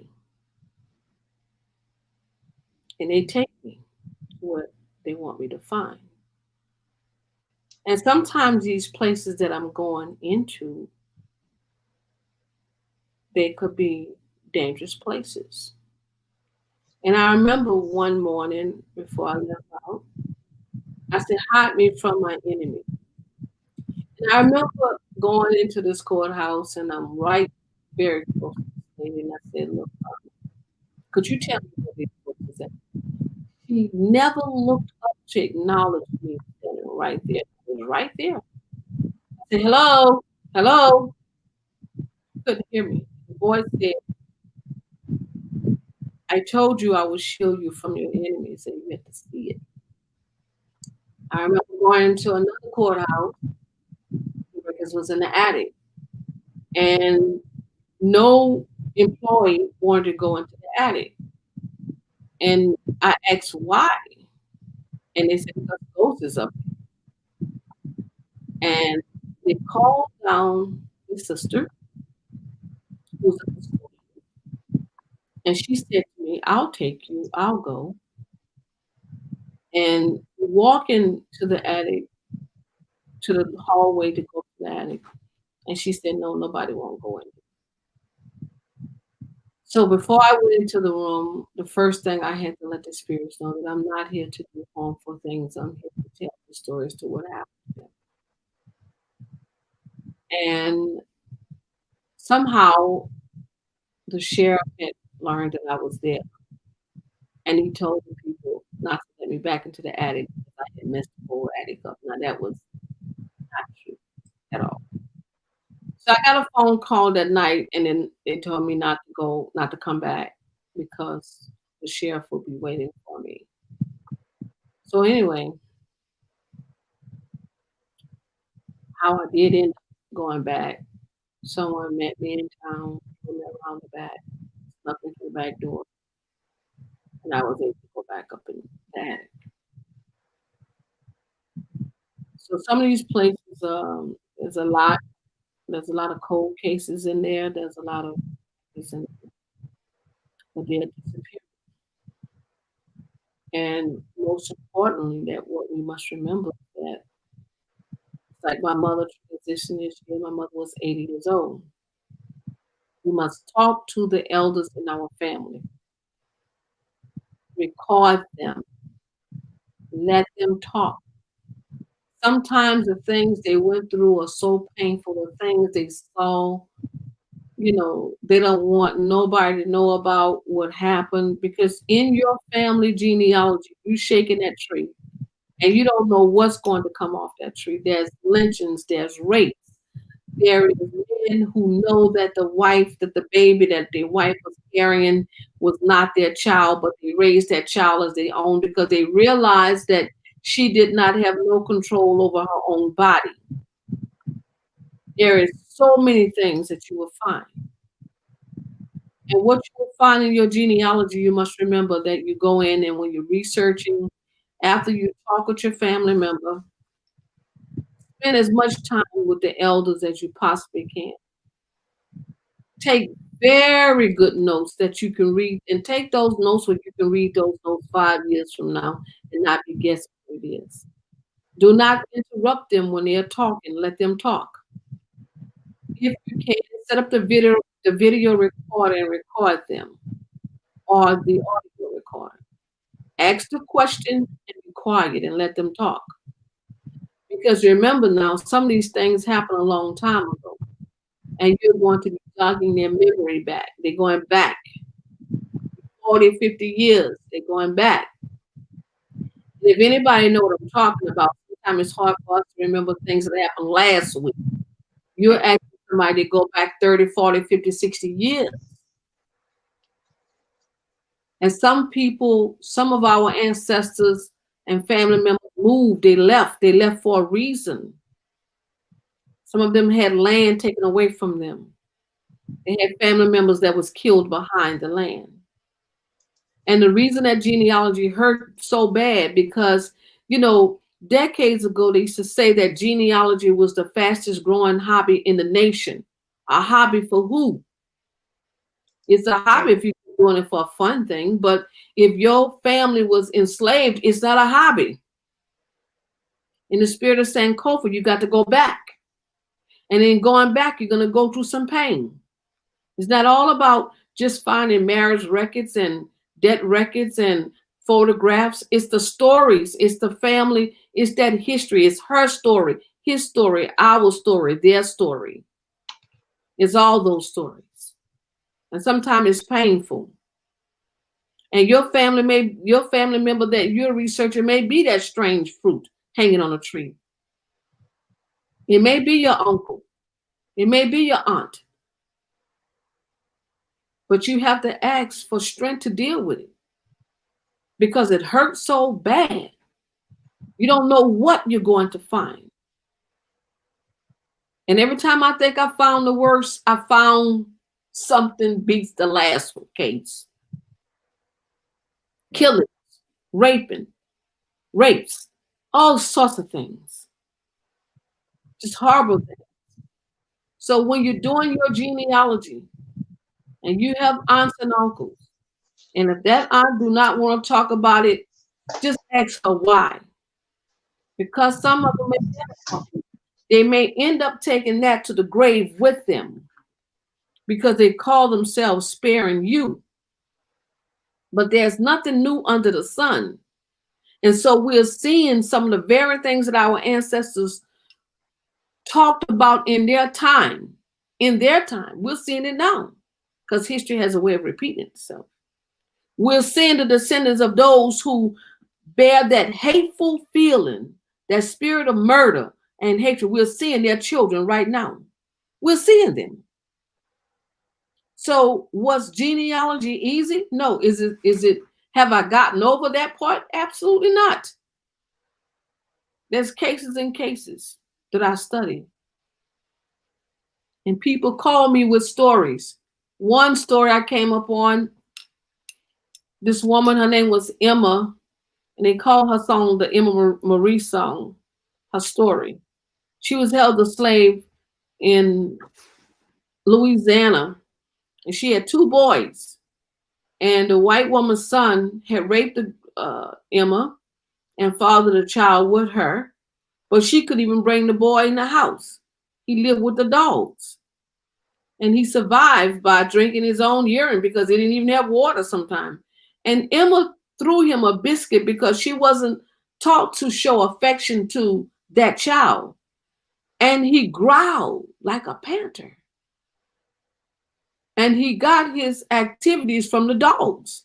And they take me to what they want me to find. And sometimes these places that I'm going into, they could be dangerous places. And I remember one morning before I left out, I said, hide me from my enemy. And I remember going into this courthouse and I'm right very close to the lady. And I said, look, could you tell me where this book is at? She never looked up to acknowledge me standing right there. It was right there. I said, hello, hello. You couldn't hear me. The voice said, I told you I would shield you from your enemies, and you had to see it. I remember going to another courthouse because it was in the attic, and no employee wanted to go into the attic. And I asked why, and they said because ghost is up there. And they called down the sister who's a custodian, and she said to me, "I'll take you. I'll go." And walking to the attic, to the hallway to go to the attic, and she said, "No, nobody won't go in." So before I went into the room, the first thing I had to let the spirits know that I'm not here to do harmful things. I'm here to tell the stories to what happened. And somehow the sheriff had learned that I was there, and he told the people not to let me back into the attic because I had messed the whole attic up. Now that was not true at all. So I got a phone call that night, and then they told me not to go, not to come back because the sheriff would be waiting for me. So anyway, how I did end up going back, someone met me in town, pulled me around the back, snuck into the back door, and I was able to go back up in the attic. So some of these places, there's a lot. There's a lot of cold cases in there. There's a lot of cases in there, but they're disappearing. And most importantly, that what we must remember is that it's like my mother transitioned this year. My mother was 80 years old. We must talk to the elders in our family, record them, let them talk. Sometimes the things they went through are so painful, the things they saw, They don't want nobody to know about what happened, because in your family genealogy, you shaking that tree and you don't know what's going to come off that tree. There's lynchings, there's rapes, there is men who know that the baby that their wife was carrying was not their child, but they raised that child as their own because they realized that she did not have no control over her own body. There is so many things that you will find. And what you will find in your genealogy, you must remember that you go in and when you're researching, after you talk with your family member, spend as much time with the elders as you possibly can. Take very good notes that you can read, and take those notes where you can read those notes 5 years from now and not be guessing what it is. Do not interrupt them when they're talking. Let them talk. If you can, set up the video recorder and record them, or the audio recorder. Ask the question and be quiet and let them talk. Because remember now, some of these things happened a long time ago, and you're going to be jogging their memory back. They're going back 40, 50 years. They're going back. And if anybody know what I'm talking about, sometimes it's hard for us to remember things that happened last week. You're asking somebody to go back 30, 40, 50, 60 years. And some people, some of our ancestors and family members moved, they left for a reason. Some of them had land taken away from them. They had family members that was killed behind the land. And the reason that genealogy hurt so bad, because, decades ago, they used to say that genealogy was the fastest growing hobby in the nation. A hobby for who? It's a hobby if you're doing it for a fun thing, but if your family was enslaved, it's not a hobby. In the spirit of Sankofa, you got to go back. And in going back, you're going to go through some pain. It's not all about just finding marriage records and debt records and photographs. It's the stories. It's the family. It's that history. It's her story, his story, our story, their story. It's all those stories. And sometimes it's painful. And your family member that you're researching may be that strange fruit hanging on a tree. It may be your uncle. It may be your aunt. But you have to ask for strength to deal with it, because it hurts so bad. You don't know what you're going to find. And every time I think I found the worst, I found something beats the last case. Killings, rapes, all sorts of things. Just horrible things. So when you're doing your genealogy and you have aunts and uncles, and if that aunt do not want to talk about it, just ask her why. Because some of them they may end up taking that to the grave with them, because they call themselves sparing you. But there's nothing new under the sun. And so we're seeing some of the very things that our ancestors talked about in their time. We're seeing it now, because history has a way of repeating itself. We're seeing the descendants of those who bear that hateful feeling, that spirit of murder and hatred. We're seeing their children right now. We're seeing them. So was genealogy easy? No. Is it, have I gotten over that part? Absolutely not. There's cases and cases that I study. And people call me with stories. One story I came up on, this woman, her name was Emma, and they call her song the Emma Marie song, her story. She was held a slave in Louisiana, and she had 2 boys. And the white woman's son had raped Emma and fathered the child with her, but she couldn't even bring the boy in the house. He lived with the dogs. And he survived by drinking his own urine, because he didn't even have water sometimes. And Emma threw him a biscuit because she wasn't taught to show affection to that child. And he growled like a panther. And he got his activities from the dogs.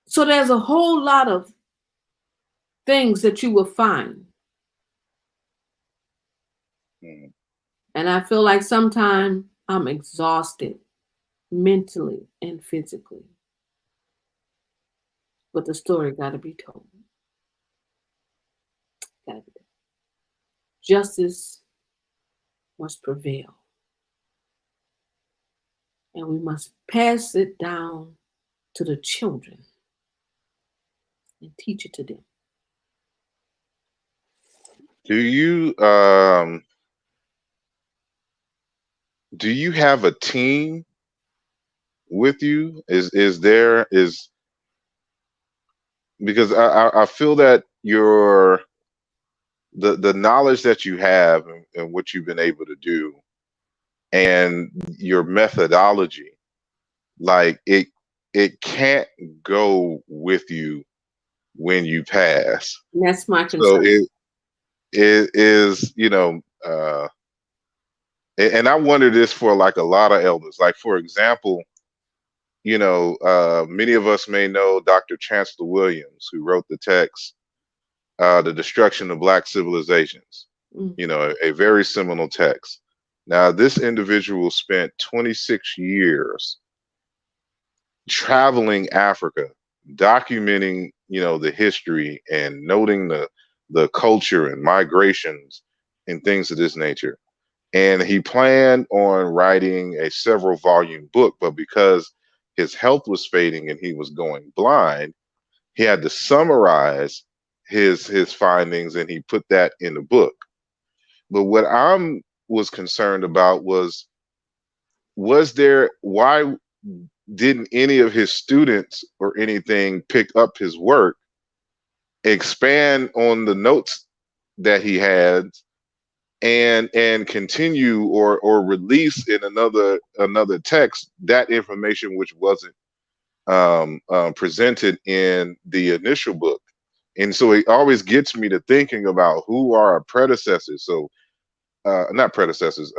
So there's a whole lot of things that you will find. Mm. And I feel like sometimes I'm exhausted mentally and physically. But the story got to be told. Gotta be. Justice must prevail. And we must pass it down to the children and teach it to them. Do you have a team with you? Is there is because I feel that your the knowledge that you have and what you've been able to do and your methodology, like it can't go with you when you pass. And that's my So concern. it is, and I wonder this for like a lot of elders. Like for example, many of us may know Dr. Chancellor Williams, who wrote the text, The Destruction of Black Civilizations, Mm. a very seminal text. Now, this individual spent 26 years traveling Africa, documenting, the history and noting the culture and migrations and things of this nature. And he planned on writing a several volume book, but because his health was fading and he was going blind, he had to summarize his findings and he put that in the book. But what I'm was concerned about was there why didn't any of his students or anything pick up his work, expand on the notes that he had, and continue or release in another text that information which wasn't presented in the initial book. And so it always gets me to thinking about who are our predecessors. So not predecessors.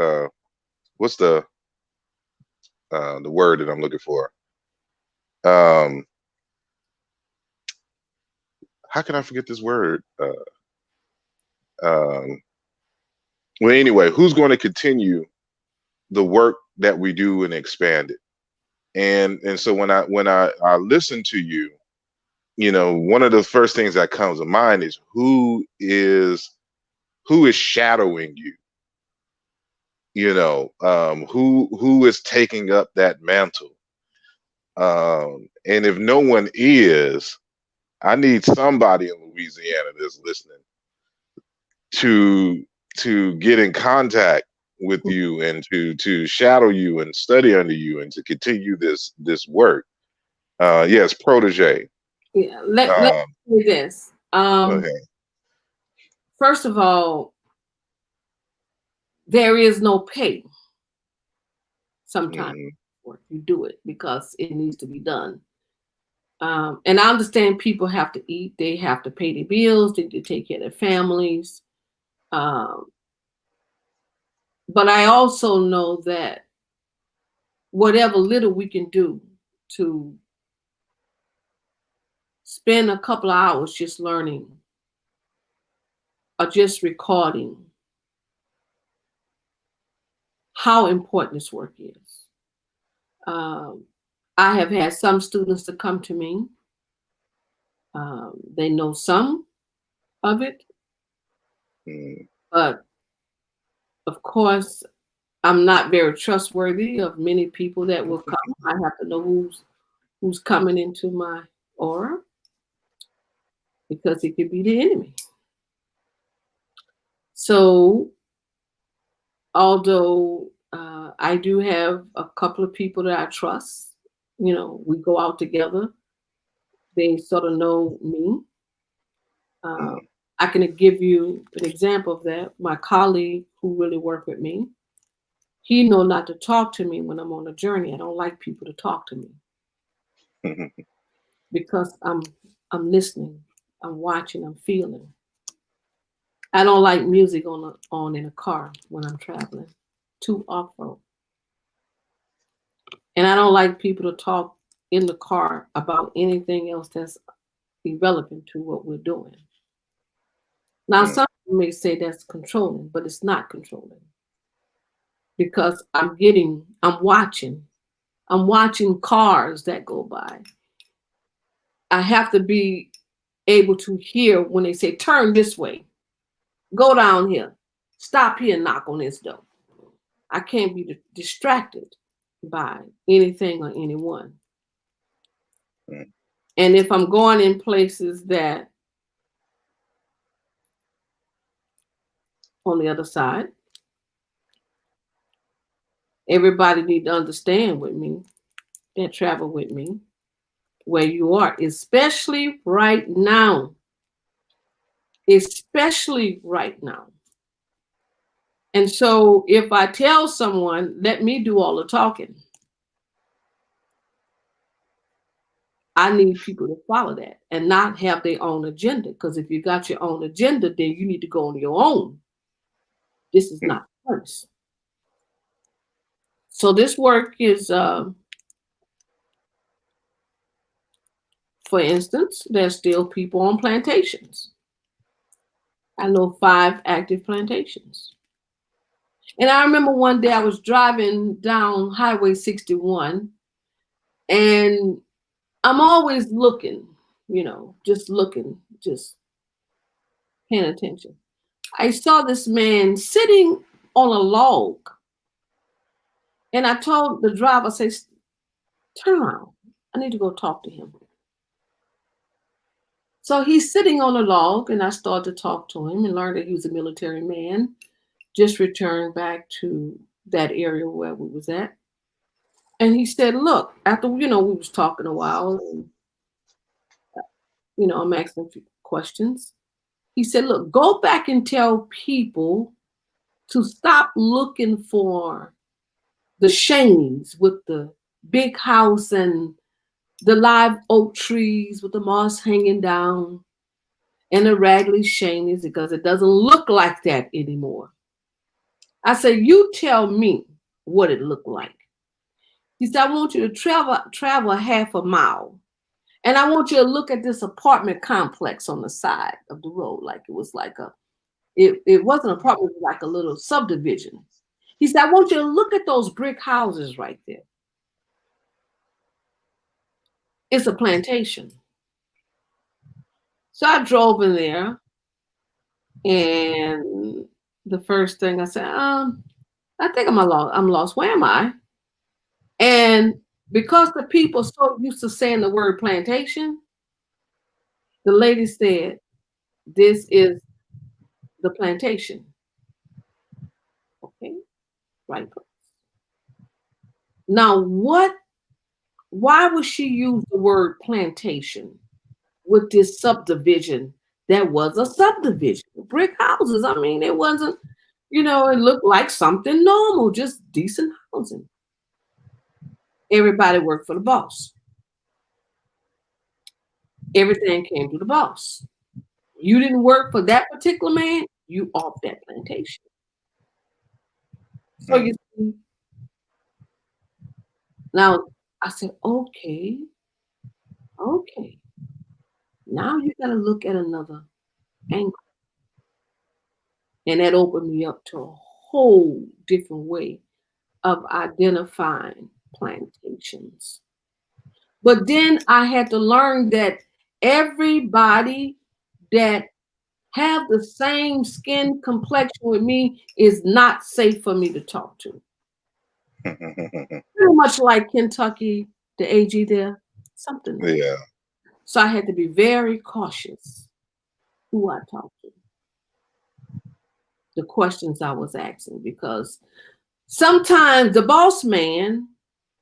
What's the word that I'm looking for? Um, how can I forget this word? Um, well, anyway, who's going to continue the work that we do and expand it? And so when I listen to you, one of the first things that comes to mind is who is shadowing you. Who is taking up that mantle. And if no one is, I need somebody in Louisiana that's listening to get in contact with you and to shadow you and study under you and to continue this work. Yes, protege. Yeah, let Um, me say this. okay. First of all, there is no pay sometimes Mhm. for you do it because it needs to be done. And I understand people have to eat, they have to pay their bills, they to take care of their families. Um, but I also know that whatever little we can do to spend a couple of hours just learning or just recording how important this work is. Um, I have had some students to come to me. They know some of it, Mhm. but of course, I'm not very trustworthy of many people that will come. I have to know who's coming into my aura because it could be the enemy. So, although I do have a couple of people that I trust, we go out together. They sort of know me. Uh, Mhm. I can give you an example of that. My colleague who really worked with me, he know not to talk to me when I'm on a journey. I don't like people to talk to me because I'm listening, I'm watching, I'm feeling. I don't like music on in a car when I'm traveling. Too off road. And I don't like people to talk in the car about anything else that's irrelevant to what we're doing. Now, some people may say that's controlling, but it's not controlling because I'm watching cars that go by. I have to be able to hear when they say, turn this way, go down here, stop here, knock on this door. I can't be distracted by anything or anyone. And if I'm going in places that on the other side, everybody need to understand with me that travel with me where you are, especially right now. Especially right now. And so if I tell someone, let me do all the talking, I need people to follow that and not have their own agenda. Because if you got your own agenda, then you need to go on your own. This is not first. So this work is, for instance, there's still people on plantations. I know 5 active plantations. And I remember one day I was driving down Highway 61, and I'm always looking, just looking, just paying attention. I saw this man sitting on a log. And I told the driver, I said, turn around. I need to go talk to him. So he's sitting on a log, and I started to talk to him and learned that he was a military man, just returned back to that area where we was at. And he said, look, after, we was talking a while, and, I'm asking a few questions. He said, look, go back and tell people to stop looking for the Shaneys with the big house and the live oak trees with the moss hanging down and the raggedy Shaneys, because it doesn't look like that anymore. I said, you tell me what it looked like. He said, I want you to travel half a mile. And I want you to look at this apartment complex on the side of the road. Like it was like it wasn't an apartment, it was like a little subdivision. He said, I want you to look at those brick houses right there. It's a plantation. So I drove in there, and the first thing I said, I think I'm lost. Where am I? And because the people so used to saying the word plantation, the lady said, this is the plantation. Okay, right. Now why would she use the word plantation with this subdivision that was a subdivision? Brick houses. I mean, it wasn't, it looked like something normal, just decent housing. Everybody worked for the boss. Everything came to the boss. You didn't work for that particular man, you off that plantation. So you see, now I said, okay. Now you got to look at another angle. And that opened me up to a whole different way of identifying plantations. But then I had to learn that everybody that have the same skin complexion with me is not safe for me to talk to. Pretty much like Kentucky, the AG there, something like that. So I had to be very cautious who I talk to, the questions I was asking, because sometimes the boss man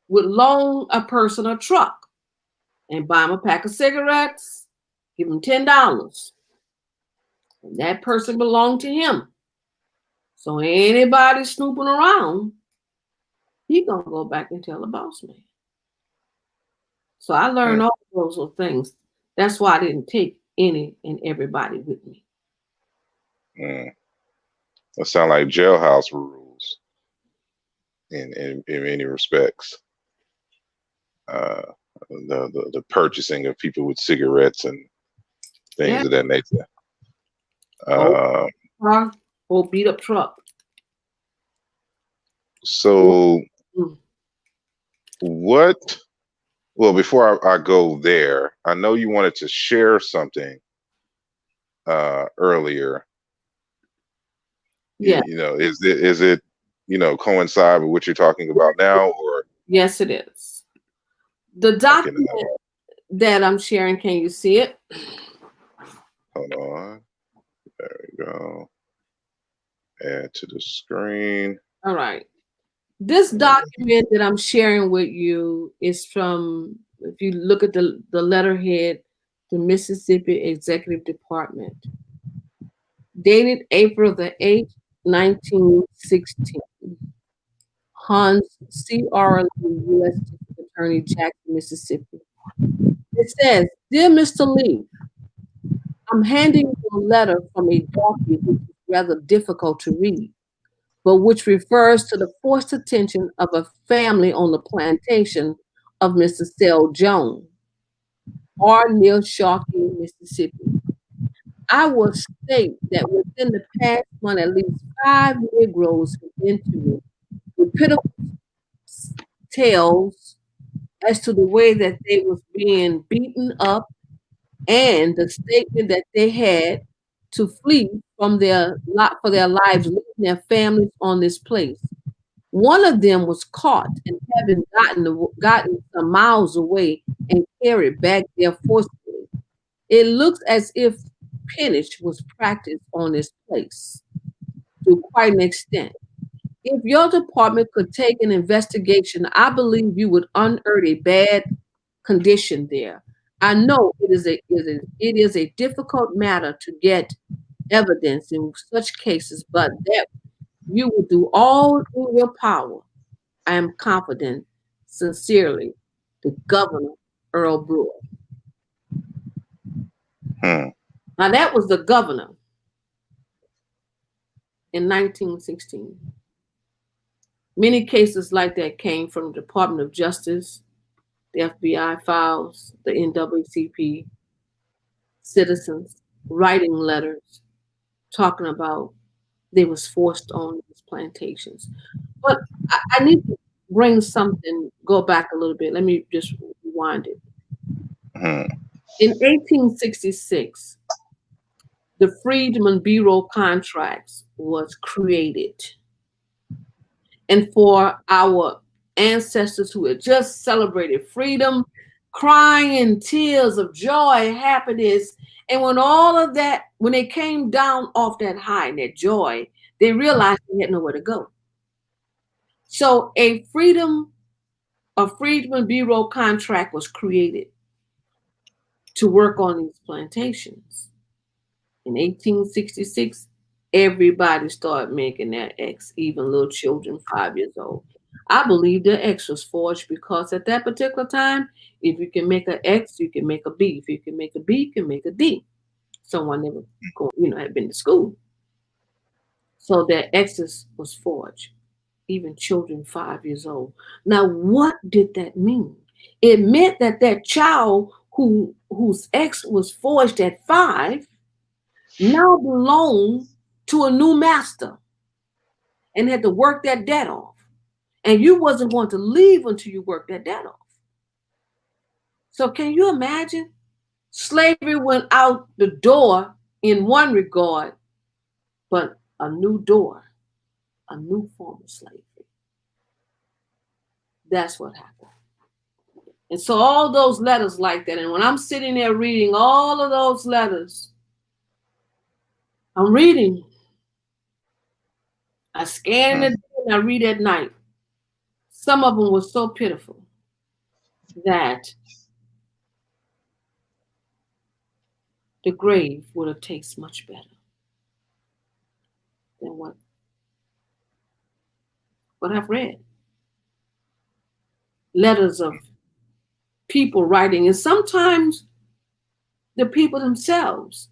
would loan a person a truck and buy him a pack of cigarettes, give him $10. And that person belonged to him. So anybody snooping around, he gonna go back and tell the boss man. So I learned all those little things. That's why I didn't take any and everybody with me. That sound like jailhouse rules in many respects. uh, the purchasing of people with cigarettes and Yeah. things of that nature. Old Uh, car, old beat up truck. so Mm. what? Well, before I go there, I know you wanted to share something earlier. Yeah. Is it coincide with what you're talking about now, or Yes, it is. The I can document that I'm sharing, can you see it? hold on. There we go. Add to the screen. All right. This document that I'm sharing with you is from, if you look at the letterhead, the Mississippi Executive Department, dated April the 8th, 1916. Hans C. R. Lee, U.S. District Attorney, Jackson, Mississippi. It says, Dear Mr. Lee, I'm handing you a letter from a document which is rather difficult to read, but which refers to the forced attention of a family on the plantation of Mr. Sel Jones, or near Sharkey, Mississippi. I will state that within the past month, at least 5 Negroes have been to me with pitiful tales as to the way that they was being beaten up and the statement that they had to flee from their lot for their lives, leaving their families on this place. One of them was caught and having gotten some miles away and carried back there forcibly. It looks as if pinnage was practiced on this place to quite an extent. If your department could take an investigation, I believe you would unearth a bad condition there. I know it is a difficult matter to get evidence in such cases, but that you will do all in your power. I am confident, sincerely, the Governor, Earl Brewer. Hmm. Now that was the governor in 1916. Many cases like that came from the Department of Justice, the FBI files, the NAACP, citizens writing letters talking about they was forced on these plantations. But I need to bring something, go back a little bit. Let me just rewind it. Hmm. In 1866, the Freedmen Bureau contracts was created. And for our ancestors who had just celebrated freedom, crying tears of joy, happiness, and when all of that, when they came down off that high and that joy, they realized they had nowhere to go. So a Freedmen Bureau contract was created to work on these plantations. In 1866, everybody started making their X, even little children 5 years old. I believe the X was forged because at that particular time, if you can make an X, you can make a B. If you can make a B, you can make a D. Someone never, had been to school. So that X was forged, even children 5 years old. Now, what did that mean? It meant that that child whose X was forged at 5 now belonged to a new master and had to work that debt off. And you wasn't going to leave until you worked that debt off. So can you imagine? Slavery went out the door in one regard, but a new door, a new form of slavery. That's what happened. And so all those letters like that, and when I'm sitting there reading all of those letters, I'm reading. I scan Hmm. it and I read at night. Some of them were so pitiful that the grave would have tasted much better than what I've read. Letters of people writing, and sometimes the people themselves.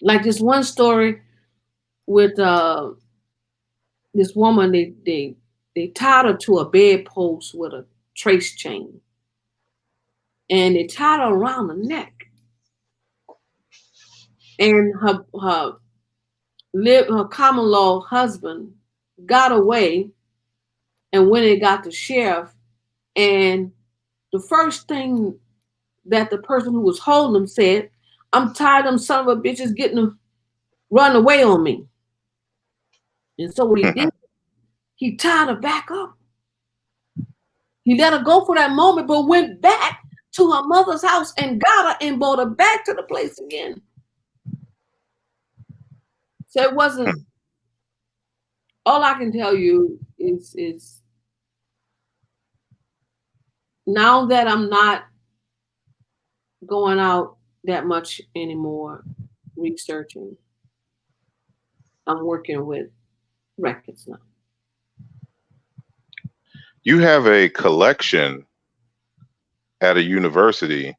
Like this one story with this woman, they tied her to a bedpost with a trace chain. and they tied her around the neck. And her common law husband got away and when it got the sheriff, and the first thing that the person who was holding him said, "I'm tired of them son of a bitches getting to run away on me." And so what he did, he tied her back up. He let her go for that moment, but went back to her mother's house and got her and brought her back to the place again. So it wasn't. All I can tell you is now that I'm not going out that much anymore researching, I'm working with records now. You have a collection at a university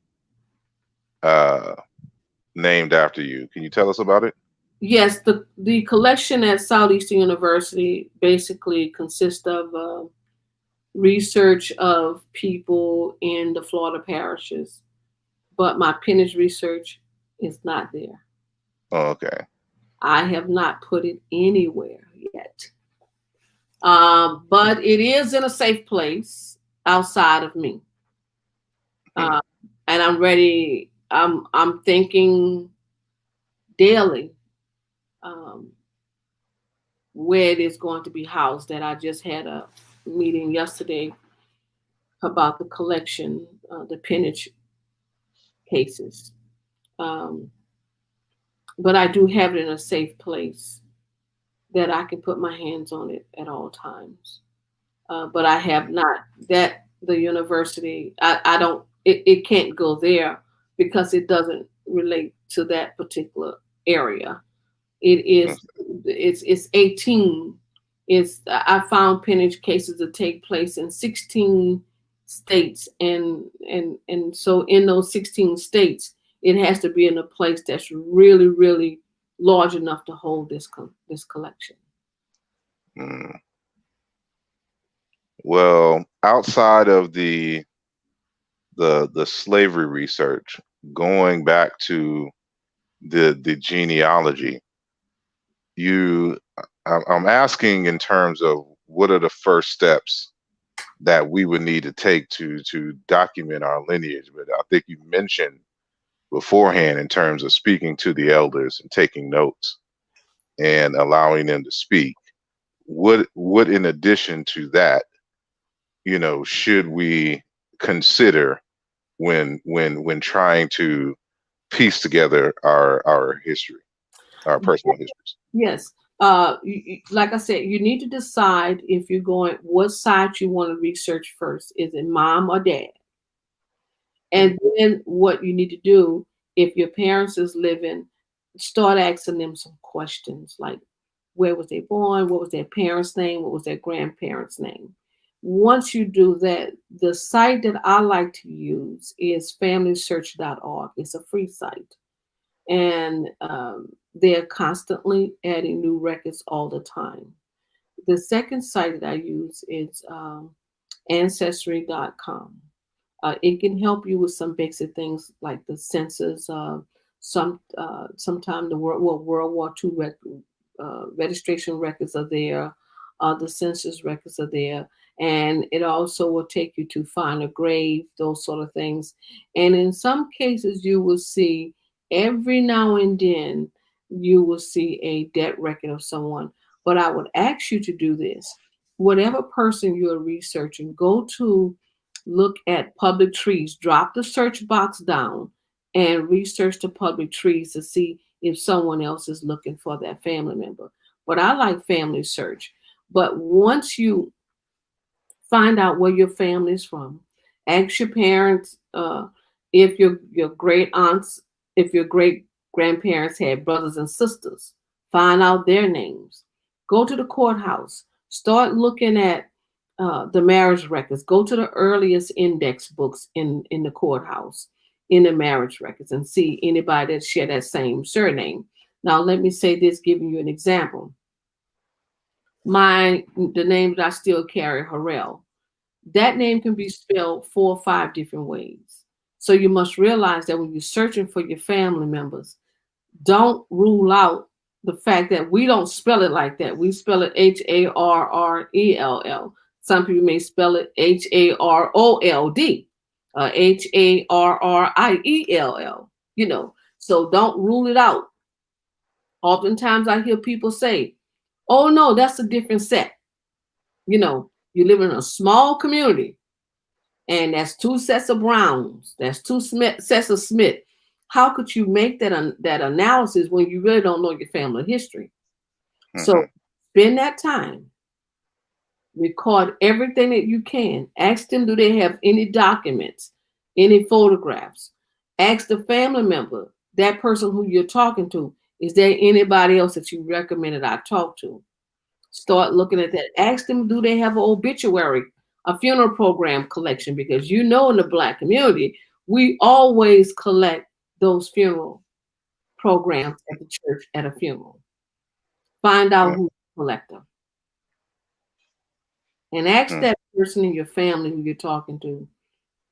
named after you. Can you tell us about it? Yes, the collection at Southeastern University basically consists of research of people in the Florida parishes, but my peonage research is not there. Oh, okay. I have not put it anywhere yet. But it is in a safe place outside of me. And I'm ready. I'm thinking daily where it is going to be housed. That I just had a meeting yesterday about the collection, the peonage cases. But I do have it in a safe place that I can put my hands on it at all times. But I have not. That the university, I don't. It can't go there because it doesn't relate to that particular area. It is. It's 18. I found peonage cases that take place in 16 states, and so in those 16 states, it has to be in a place that's really, really large enough to hold this collection. Well, outside of the slavery research, going back to the genealogy, I'm asking in terms of what are the first steps that we would need to take to document our lineage. But I think you mentioned beforehand in terms of speaking to the elders and taking notes and allowing them to speak. What in addition to that, should we consider when trying to piece together our history, our personal histories? Yes. Like I said, you need to decide if you're going, what side you want to research first. Is it mom or dad? And then what you need to do, if your parents is living, start asking them some questions like, where was they born? What was their parents' name? What was their grandparents' name? Once you do that, the site that I like to use is familysearch.org. It's a free site. And they're constantly adding new records all the time. The second site that I use is ancestry.com. It can help you with some basic things like the census. Sometime the World War II registration records are there. The census records are there, and it also will take you to find a grave, those sort of things. And in some cases, you will see every now and then you will see a death record of someone. But I would ask you to do this. Whatever person you're researching, go to look at public trees, drop the search box down and research the public trees to see if someone else is looking for that family member. But I like family search. But once you find out where your family is from, ask your parents if your great aunts, if your great grandparents had brothers and sisters, find out their names. Go to the courthouse, start looking at the marriage records. Go to the earliest index books in the courthouse, in the marriage records, and see anybody that share that same surname. Now, let me say this, giving you an example. The name that I still carry, Harrell, that name can be spelled 4 or 5 different ways. So you must realize that when you're searching for your family members, don't rule out the fact that we don't spell it like that. We spell it Harrell. Some people may spell it Harold, Harriell. So don't rule it out. Oftentimes I hear people say, "Oh no, that's a different set." You live in a small community, and that's two sets of Browns. That's two sets of Smith. How could you make that analysis when you really don't know your family history? So Mm-hmm. spend that time, record everything that you can. Ask them, do they have any documents, any photographs? Ask the family member, that person who you're talking to, is there anybody else that you recommended I talk to? Start looking at that. Ask them, do they have an obituary, a funeral program collection? Because in the Black community, we always collect those funeral programs at the church at a funeral. Find out who collect them. And ask Mm-hmm. that person in your family who you're talking to,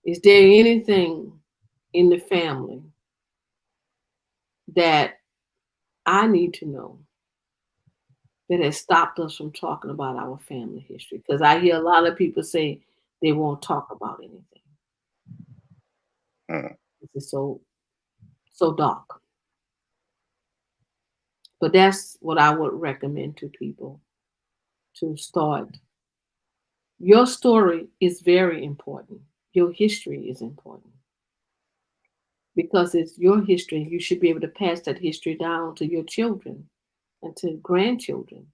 is there anything in the family that I need to know that has stopped us from talking about our family history? Because I hear a lot of people say they won't talk about anything. Mm-hmm. This is so dark. But that's what I would recommend to people to start. Your story is very important. Your history is important because it's your history. You should be able to pass that history down to your children and to grandchildren.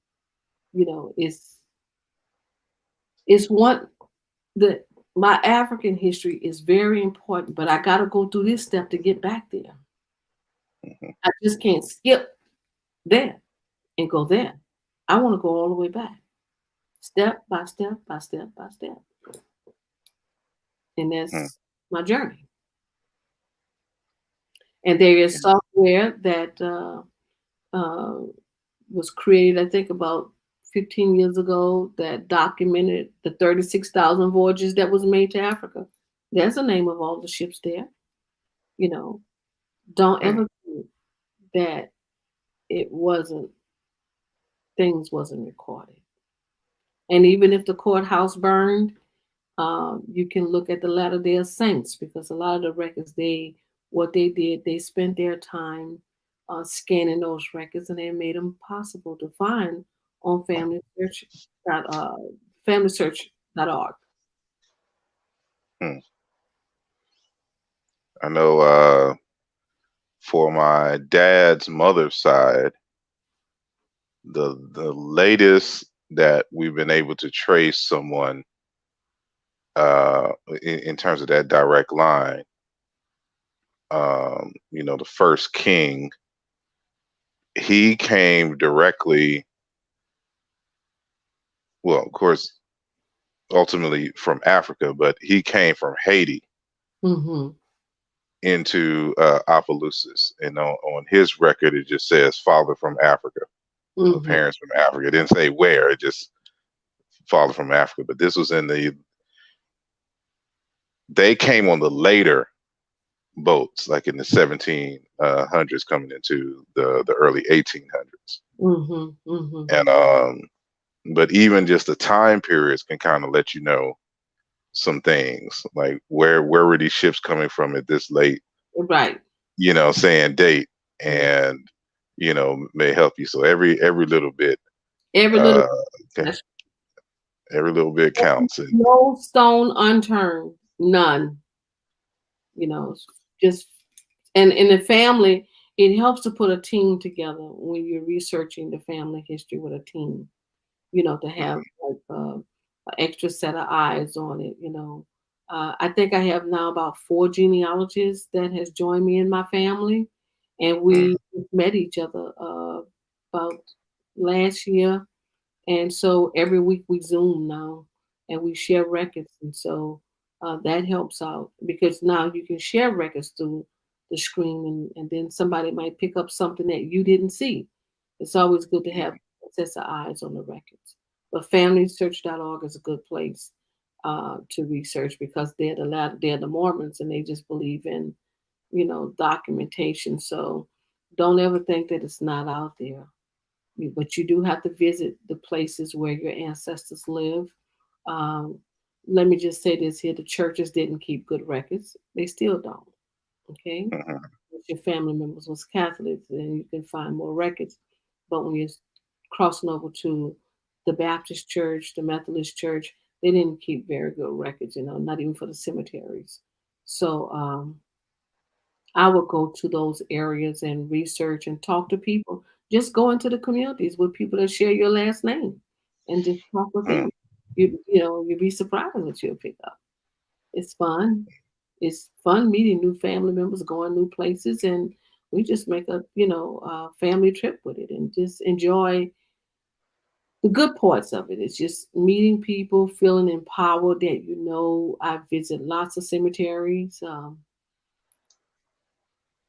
It's one that my African history is very important, but I got to go through this step to get back there. I just can't skip there and go there. I want to go all the way back, step by step by step by step. And Mm-hmm. that's my journey. And there is software that uh, was created, I think, about 15 years ago that documented the 36,000 voyages that was made to Africa. There's the name of all the ships there. You know, don't Mm-hmm. ever think that it wasn't, things wasn't recorded. And even if the courthouse burned, you can look at the Latter Day Saints, because a lot of the records, what they did, they spent their time scanning those records, and they made them possible to find on dot, uh, familysearch.org. Mm-hmm. I know for my dad's mother's side, the latest that we've been able to trace someone in terms of that direct line, the first king, he came directly, well, of course, ultimately from Africa, but he came from Haiti Mm-hmm. into Opelousas. And on his record, it just says father from Africa, Mm-hmm. parents from Africa. It didn't say where, it just father from Africa. But this was they came on the later boats, like in the 1700s, coming into the early 1800s. Mm-hmm. Mm-hmm. And but even just the time periods can kind of let you know some things, like where were these ships coming from at this late, Right. saying date, and may help you. So every little bit, Every little uh okay, that's every little bit counts. And no stone unturned, none. You know, just and in the family, it helps to put a team together when you're researching the family history with a team. To have like an extra set of eyes on it. I think I have now about 4 genealogists that has joined me in my family, and mm, we met each other about last year, and so every week we Zoom now, and we share records, and so that helps out because now you can share records through the screen, and then somebody might pick up something that you didn't see. It's always good to have a set of eyes on the records. But familysearch.org is a good place. to research because they're the Mormons and they just believe in, documentation. So don't ever think that it's not out there. But you do have to visit the places where your ancestors live. Um, Let me just say this here: the churches didn't keep good records; they still don't. Okay, Mhm. if your family members was Catholics, then you can find more records. But when you're crossing over to the Baptist church, the Methodist church, they didn't keep very good records. Not even for the cemeteries. So I would go to those areas and research and talk to people. Just go into the communities with people that share your last name and just talk with Mm. them. You'd be surprised what you'll pick up. It's fun. It's fun meeting new family members, going new places, and we just make a family trip with it and just enjoy the good parts of it. It's just meeting people, feeling empowered that I visit lots of cemeteries.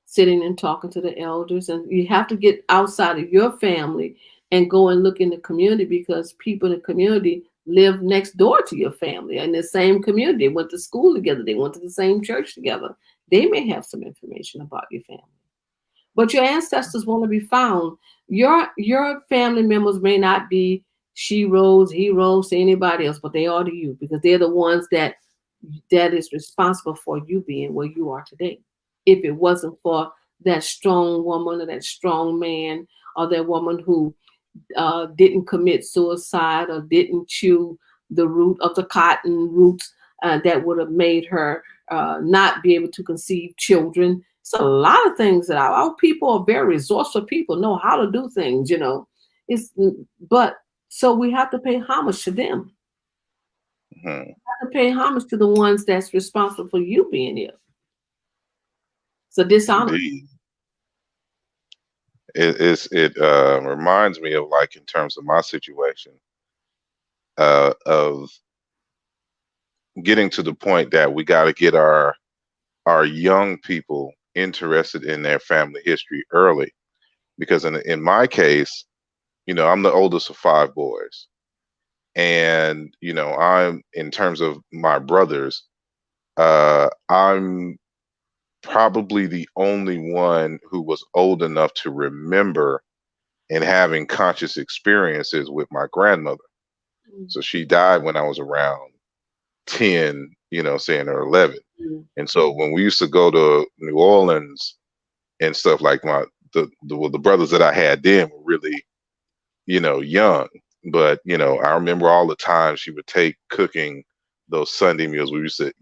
Sitting and talking to the elders, and you have to get outside of your family and go and look in the community because people in the community live next door to your family in the same community. They went to school together, they went to the same church together. They may have some information about your family, but your ancestors want to be found. Your family members may not be sheroes, heroes to anybody else, but they are to you because they're the ones that is responsible for you being where you are today. If it wasn't for that strong woman or that strong man or that woman who didn't commit suicide or didn't chew the root of the cotton roots that would have made her not be able to conceive children. It's a lot of things that our people are very resourceful people, know how to do things. It's but so we have to pay homage to them. Mhm. We have to pay homage to the ones that's responsible for you being here. So dishonor. Indeed. It reminds me of, like, in terms of my situation, of getting to the point that we got to get our young people interested in their family history early, because in my case, I'm the oldest of five boys, and I'm, in terms of my brothers, I'm probably the only one who was old enough to remember and having conscious experiences with my grandmother. So she died when I was around 10, saying, or 11. Mm, And so when we used to go to New Orleans and stuff, like, the brothers that I had then were really, young. But, I remember all the time she would take cooking those Sunday meals. We used to,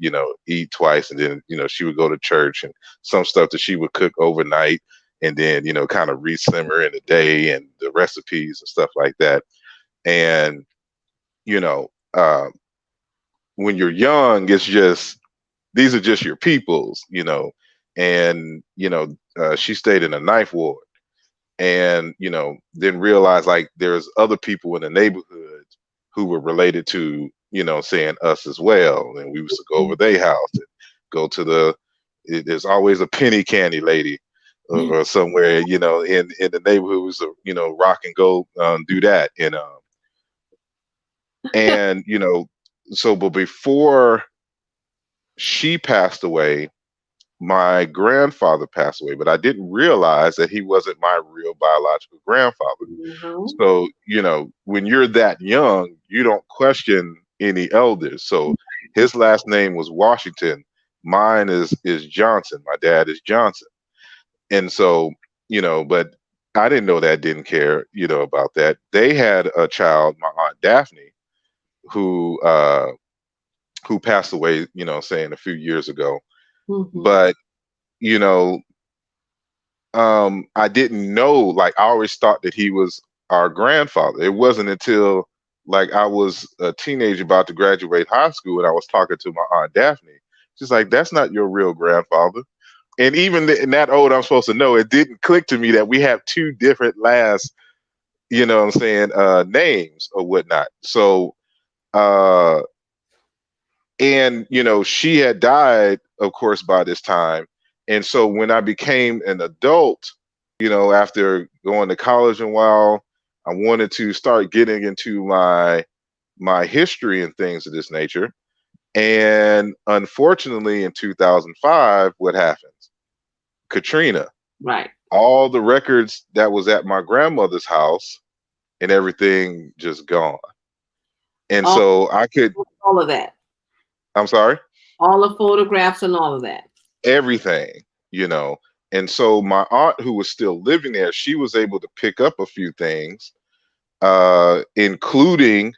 eat twice, and then, she would go to church, and some stuff that she would cook overnight, and then, kind of re-simmer in the day, and the recipes and stuff like that. And, you know, uh, when you're young, it's just, these are just your peoples. And, she stayed in a knife ward, and then realized, like, there's other people in the neighborhood who were related to, saying, us as well, and we used to go over their house and go to there's always a penny candy lady, or somewhere, in the neighborhood, was a, rock and go, do that, and so, but before she passed away, my grandfather passed away, but I didn't realize that he wasn't my real biological grandfather. mhm. So, when you're that young, you don't question any elders. So his last name was Washington. Mine is Johnson. My dad is Johnson. And so, but I didn't know that, didn't care, about that. They had a child, my aunt Daphne, who passed away, saying, a few years ago. Mhm. But, you know, I didn't know, like, I always thought that he was our grandfather. It wasn't until, like, I was a teenager about to graduate high school, and I was talking to my aunt Daphne. She's like, "That's not your real grandfather." And even in that old, I'm supposed to know, it didn't click to me that we have two different last, what I'm saying, names or whatnot. So, uh, and she had died, of course, by this time. And so when I became an adult, after going to college a while, I wanted to start getting into my history and things of this nature. And unfortunately, in 2005, what happens? Katrina. Right. All the records that was at my grandmother's house and everything just gone. And All, so I could, all of that. I'm sorry, All the photographs and all of that. everything, you know. And so my aunt, who was still living there, she was able to pick up a few things, including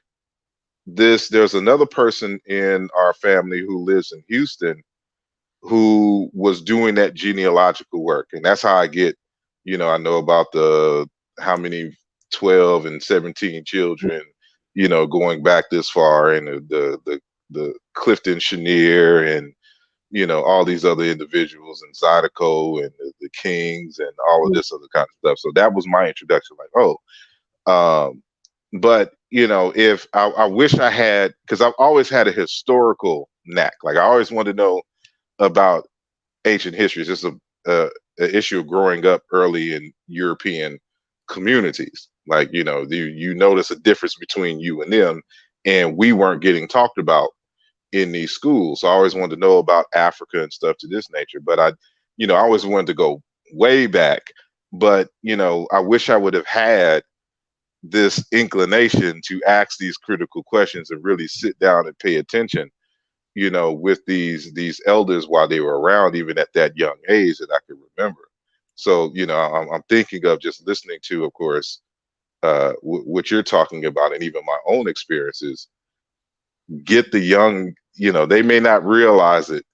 this. There's another person in our family who lives in Houston who was doing that genealogical work. And that's how I get, I know about the how many 12 and 17 children, going back this far, and the Clifton Chenier, and all these other individuals, and Zydeco, and the Kings, and all of this other kind of stuff. So that was my introduction. Like, oh, but if I wish I had, because I've always had a historical knack. Like, I always wanted to know about ancient history. It's just a issue of growing up early in European communities. Like, you notice a difference between you and them, and we weren't getting talked about in these schools. So I always wanted to know about Africa and stuff to this nature. But I always wanted to go way back. But, I wish I would have had this inclination to ask these critical questions and really sit down and pay attention, with these elders while they were around, even at that young age that I could remember. So, I'm thinking of just listening to, of course, what you're talking about, and even my own experiences. Get the young, they may not realize it,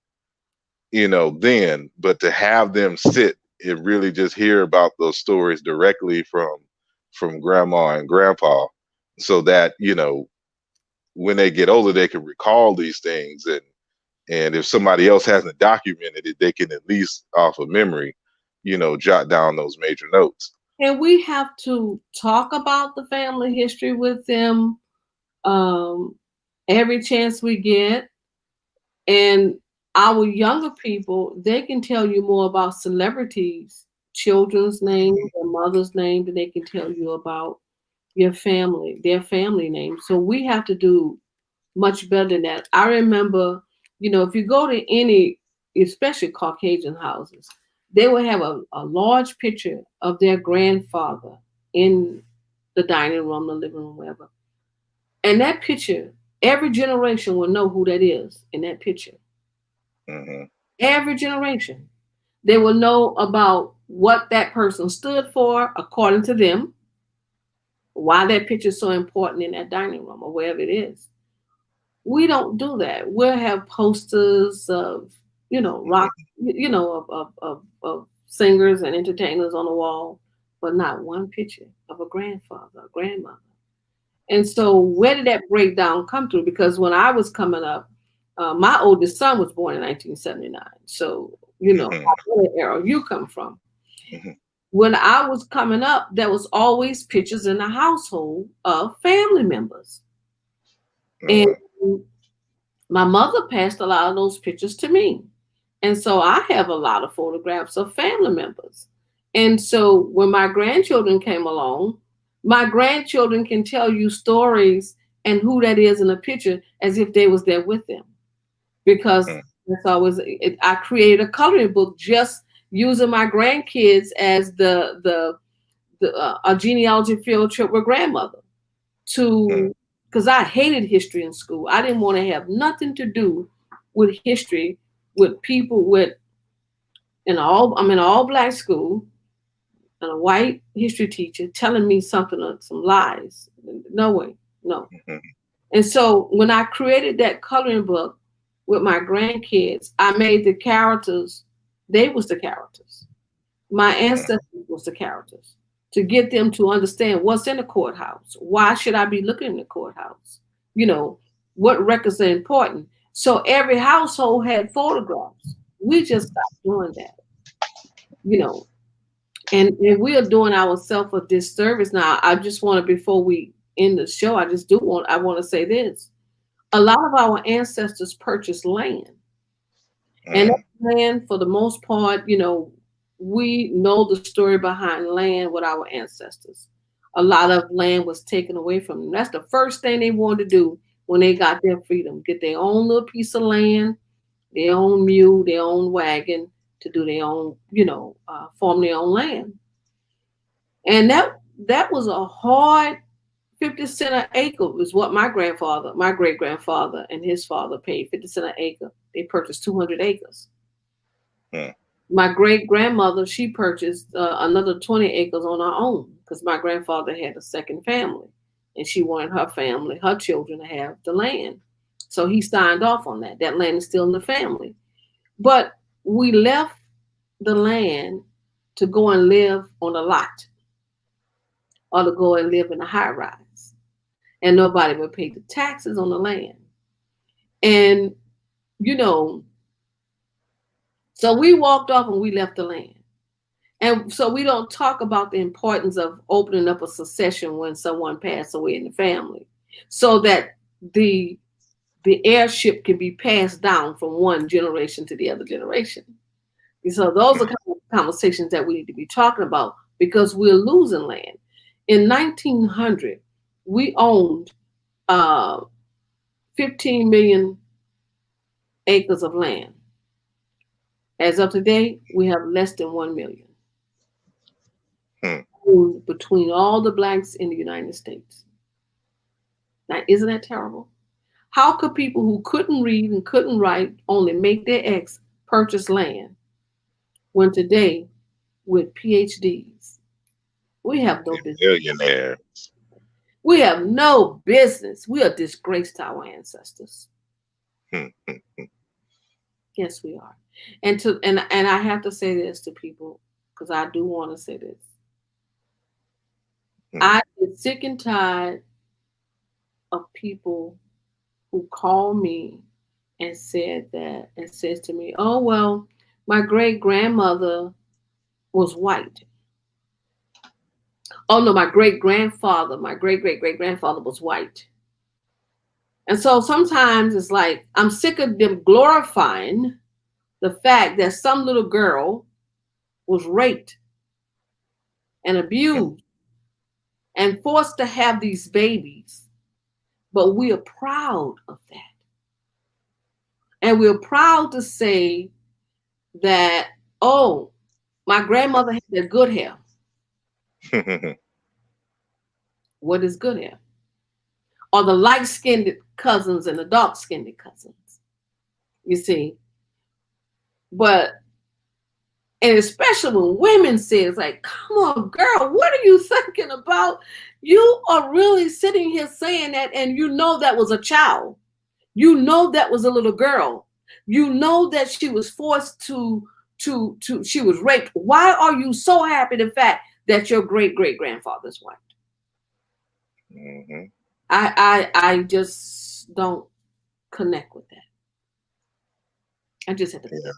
then, but to have them sit and really just hear about those stories directly from grandma and grandpa, so that, when they get older, they can recall these things. And if somebody else hasn't documented it, they can at least off of memory, jot down those major notes. And we have to talk about the family history with them um, every chance we get. And our younger people, they can tell you more about celebrities, children's names, their mother's name, than they can tell you about your family, their family name. So we have to do much better than that. I remember, if you go to any, especially Caucasian houses, they will have a large picture of their grandfather in the dining room, the living room, wherever. And that picture, every generation will know who that is in that picture. Mm-hmm. Every generation. They will know about what that person stood for according to them, why that picture is so important in that dining room or wherever it is. We don't do that. We'll have posters of, rock, of singers and entertainers on the wall, but not one picture of a grandfather, a grandmother. And so, where did that breakdown come through? Because when I was coming up, my oldest son was born in 1979. So, Mm-hmm. what era you come from. Mm-hmm. When I was coming up, there was always pictures in the household of family members. And my mother passed a lot of those pictures to me. And so I have a lot of photographs of family members. And so when my grandchildren came along, my grandchildren can tell you stories and who that is in a picture as if they was there with them. Because that's always, I created a coloring book just using my grandkids as a genealogy field trip with grandmother to, because I hated history in school. I didn't want to have nothing to do with history with people I'm in an all black school and a white history teacher telling me some lies. No way, no. And so when I created that coloring book with my grandkids, I made the characters, they was the characters. My ancestors was the characters, to get them to understand what's in the courthouse. Why should I be looking in the courthouse? What records are important. So every household had photographs. We just stopped doing that, and we are doing ourselves a disservice now. I just want to, before we end the show, I want to say this. A lot of our ancestors purchased land. And that land, for the most part, we know the story behind land with our ancestors. A lot of land was taken away from them. That's the first thing they wanted to do, when they got their freedom, get their own little piece of land, their own mule, their own wagon to do their own, farm their own land. And that was a hard 50 cent an acre is what my great grandfather and his father paid 50 cent an acre. They purchased 200 acres. Hmm. My great grandmother, she purchased another 20 acres on her own because my grandfather had a second family and she wanted her family, her children to have the land. So he signed off on that. That land is still in the family. But we left the land to go and live on a lot or to go and live in a high rise. And nobody would pay the taxes on the land. And, you know, so we walked off and we left the land. And so we don't talk about the importance of opening up a succession when someone passed away in the family so that the heirship can be passed down from one generation to the other generation. And so those are kind of conversations that we need to be talking about because we're losing land. In 1900, we owned 15 million acres of land. As of today, we have less than 1 million. Between all the blacks in the United States. Now, isn't that terrible? How could people who couldn't read and couldn't write only make their X purchase land when today, with PhDs, we have no business? Millionaire. We have no business. We are disgrace to our ancestors. Yes, we are. And I have to say this to people because I do want to say this. I get sick and tired of people who call me and says to me, "Oh well, my great grandmother was white." Oh no, my great great great grandfather was white. And so sometimes it's like I'm sick of them glorifying the fact that some little girl was raped and abused and forced to have these babies. But we are proud of that. And we're proud to say that, oh, my grandmother had the good hair. What is good hair? Or the light-skinned cousins and the dark-skinned cousins. You see? And especially when women say it's like, come on, girl, what are you thinking about? You are really sitting here saying that, and you know that was a child. You know that was a little girl. You know that she was forced she was raped. Why are you so happy the fact that your great-great-grandfather's white? Mm-hmm. I just don't connect with that. I just have to. Yeah.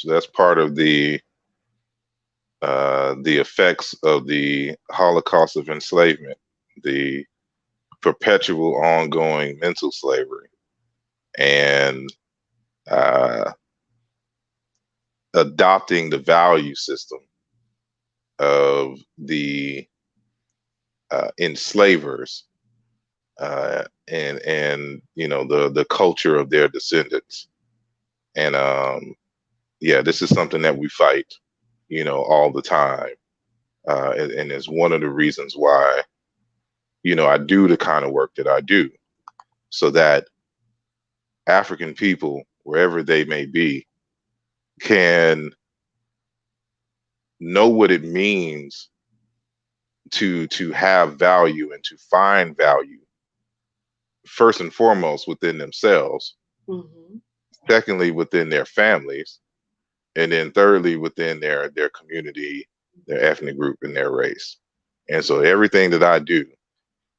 That's part of the effects of the Holocaust of enslavement, the perpetual ongoing mental slavery, and adopting the value system of the enslavers and the culture of their descendants. And this is something that we fight all the time, and it's one of the reasons why I do the kind of work that I do, so that African people, wherever they may be, can know what it means to have value and to find value, first and foremost within themselves, secondly within their families, and then thirdly within their community, their ethnic group, and their race. And so everything that I do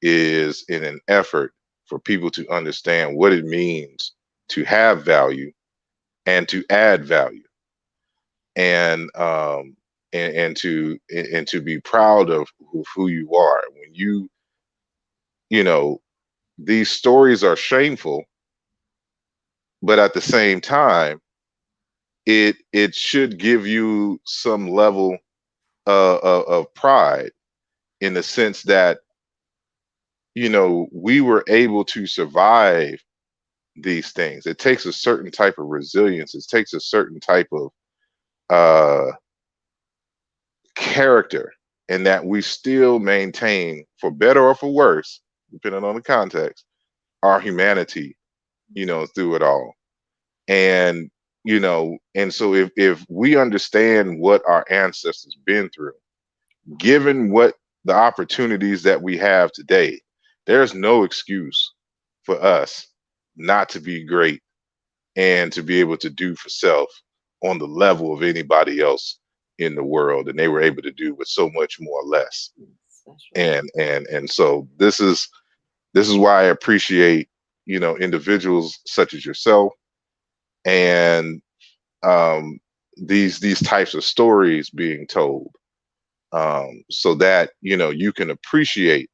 is in an effort for people to understand what it means to have value and to add value, and to be proud of who you are. When these stories are shameful, but at the same time, it should give you some level of pride, in the sense that we were able to survive these things. It takes a certain type of resilience. It takes a certain type of uh, character, and that we still maintain, for better or for worse, depending on the context, our humanity, through it all. And and so if we understand what our ancestors been through, given what the opportunities that we have today, there's no excuse for us not to be great and to be able to do for self on the level of anybody else in the world, and they were able to do with so much more or less. That's right. And so this is why I appreciate individuals such as yourself, and um, these types of stories being told, so that you can appreciate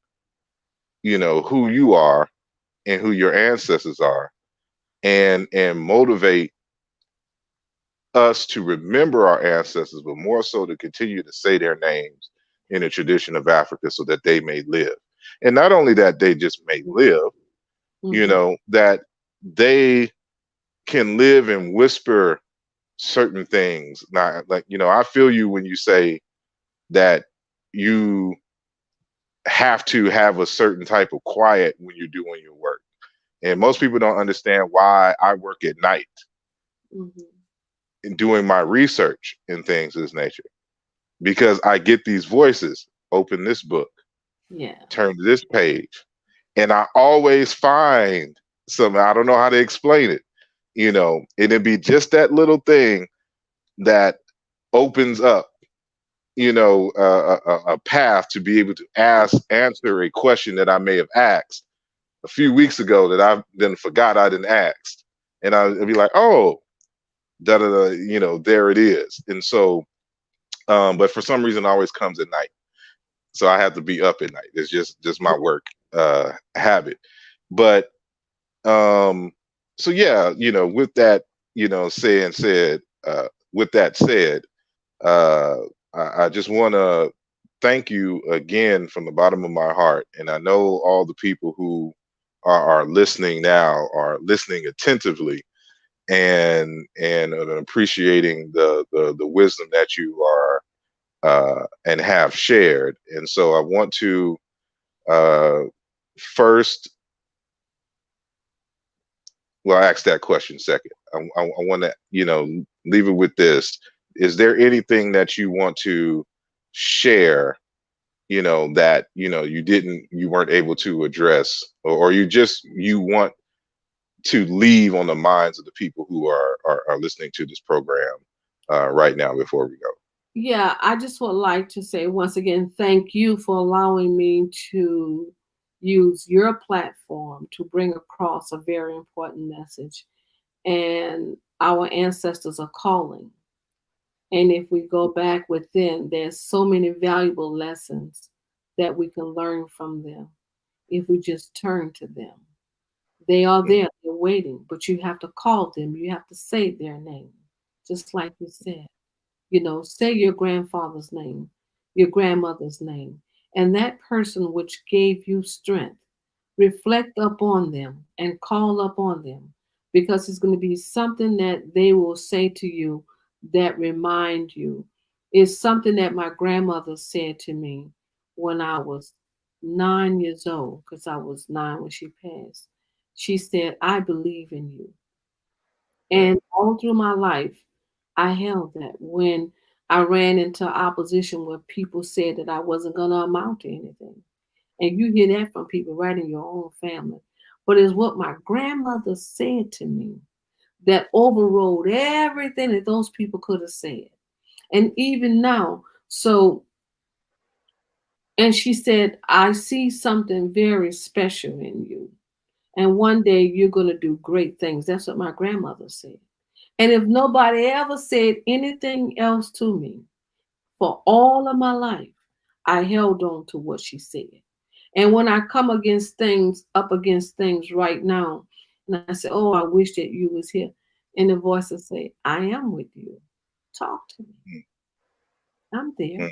who you are and who your ancestors are, and motivate us to remember our ancestors, but more so to continue to say their names in the tradition of Africa, so that they may live. And not only that they just may live, Mm-hmm. that they can live and whisper certain things. Not like, I feel you when you say that you have to have a certain type of quiet when you're doing your work. And most people don't understand why I work at night Mm-hmm. in doing my research and things of this nature, because I get these voices: open this book, Yeah. turn to this page. And I always find something. I don't know how to explain it, and it'd be just that little thing that opens up, a path to be able to answer a question that I may have asked a few weeks ago that I then forgot I didn't ask. And I'd be like, oh, da da da, there it is. And so, but for some reason, it always comes at night. So I have to be up at night. It's just my work habit. But um, so yeah, with that, saying said, with that said, uh, I just want to thank you again from the bottom of my heart. And I know all the people who are listening now are listening attentively, and appreciating the wisdom that you are and have shared. And so I want to uh, first, well, I ask that question second. I want to, leave it with this. Is there anything that you want to share, that, you weren't able to address, or you want to leave on the minds of the people who are listening to this program right now before we go? Yeah, I just would like to say once again, thank you for allowing me to use your platform to bring across a very important message. And our ancestors are calling. And if we go back within, there's so many valuable lessons that we can learn from them if we just turn to them. They are Mm, there, they're waiting, but you have to call them. You have to say their name, just like you said. Say your grandfather's name, your grandmother's name, and that person which gave you strength. Reflect upon them and call upon them, because it's going to be something that they will say to you that remind you. It's something that my grandmother said to me when I was 9 years old, because I was 9 when she passed. She said, I believe in you. mm, And all through my life, I held that. When I ran into opposition where people said that I wasn't going to amount to anything. And you hear that from people right in your own family. But it's what my grandmother said to me that overrode everything that those people could have said. And even now, so, and she said, I see something very special in you. And one day you're going to do great things. That's what my grandmother said. And if nobody ever said anything else to me for all of my life, I held on to what she said. And when I come up against things right now, and I say, oh, I wish that you was here. And the voice will say, I am with you. Talk to me. mm, I'm there. mm.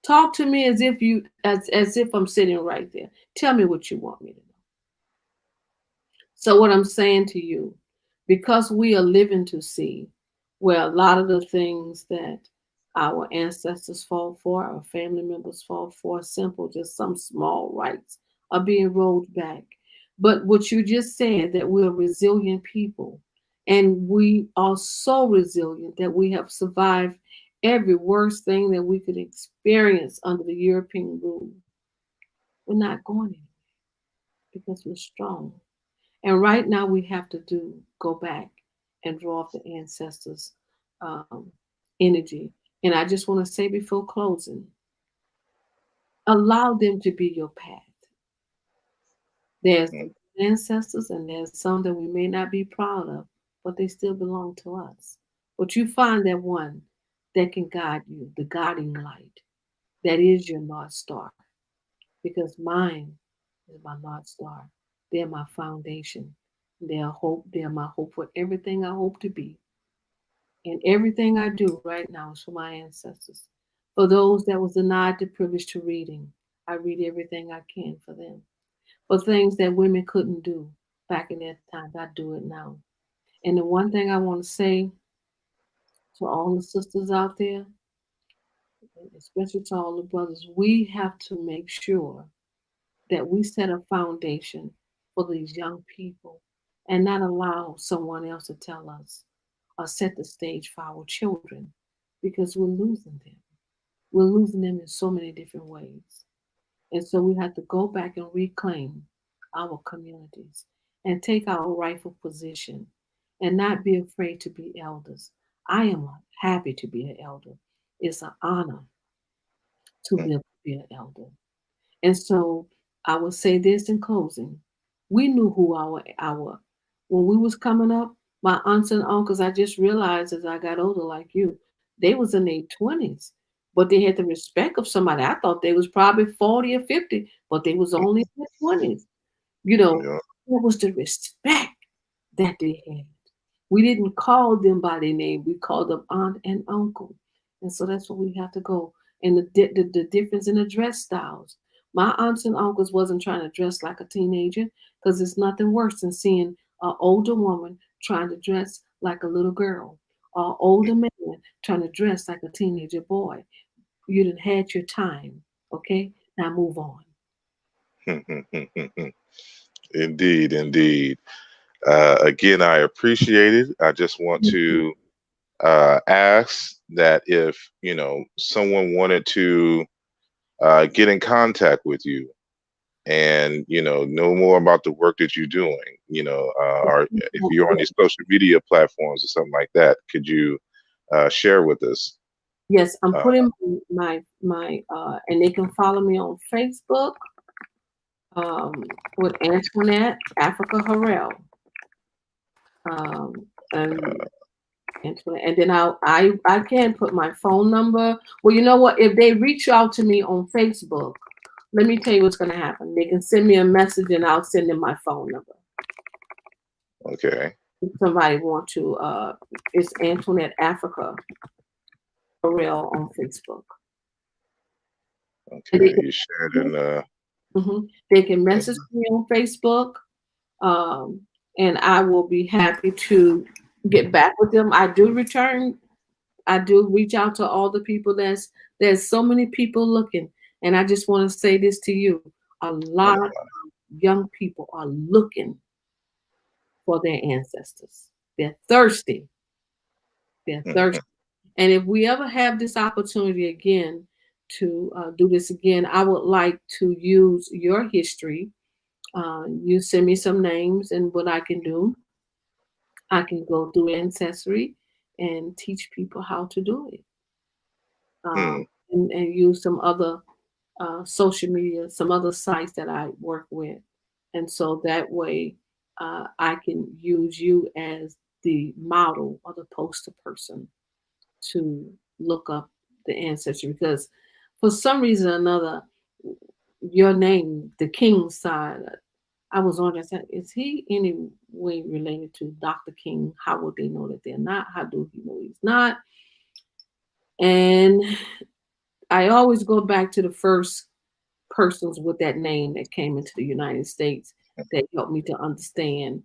Talk to me as if I'm sitting right there. Tell me what you want me to know. So what I'm saying to you, because we are living to see where a lot of the things that our ancestors fought for, our family members fought for, simple, just some small rights are being rolled back. But what you just said, that we're resilient people, and we are so resilient that we have survived every worst thing that we could experience under the European rule. We're not going anywhere because we're strong. And right now, we have to go back and draw off the ancestors' um, energy. And I just want to say before closing, allow them to be your path. There's mm, the ancestors, and there's some that we may not be proud of, but they still belong to us. But you find that one that can guide you, the guiding light, that is your North Star. Because mine is my North Star. They're my foundation. They're hope. They're my hope for everything I hope to be. And everything I do right now is for my ancestors. For those that was denied the privilege to reading, I read everything I can for them. For things that women couldn't do back in their time, I do it now. And the one thing I want to say to all the sisters out there, especially to all the brothers, we have to make sure that we set a foundation for these young people and not allow someone else to tell us or set the stage for our children, because we're losing them. We're losing them in so many different ways. And so we have to go back and reclaim our communities and take our rightful position and not be afraid to be elders. I am happy to be an elder. It's an honor to mm, live to be an elder. And so I will say this in closing. We knew who our when we was coming up, my aunts and uncles, I just realized as I got older like you, they was in their 20s. But they had the respect of somebody. I thought they was probably 40 or 50, but they was mm, only in their 20s. You know, yeah. what was the respect that they had? We didn't call them by their name. We called them aunt and uncle. And so that's what we have to go. And the difference in the dress styles. My aunts and uncles wasn't trying to dress like a teenager, because it's nothing worse than seeing an older woman trying to dress like a little girl, or an older man trying to dress like a teenager boy. You done had your time. Okay? Now move on. Indeed, indeed. Again, I appreciate it. I just want to ask that if someone wanted to get in contact with you and know more about the work that you're doing, or if you're on these social media platforms or something like that, could you share with us? Yes, I'm Uh, putting my and they can follow me on Facebook, um, with Antoinette Africa Harrell, um, and Antoinette, and then I can put my phone number. Well, you know what? If they reach out to me on Facebook, let me tell you what's going to happen. They can send me a message, and I'll send them my phone number. okay, If somebody want to, it's Antoinette Africa Harrell on Facebook, and okay, you shared in they can in message me on Facebook, um, and I will be happy to get back with them. I do return. I do reach out to all the people. There's so many people looking, and I just want to say this to you: a on lot the of young people are looking for their ancestors. They're thirsty. They're line. thirsty. And if we ever have this opportunity again to do this again, I would like to use your history. You send me some names and what I can do. I can go through Ancestry and teach people how to do it, Hmm. and use some other social media, some other sites that I work with. And so that way I can use you as the model or the poster person to look up the ancestry. Because for some reason or another, your name, the King side, I was wondering, is he any way related to Dr. King? How would they know that they're not? How do he know he's not? And I always go back to the first persons with that name that came into the United States that helped me to understand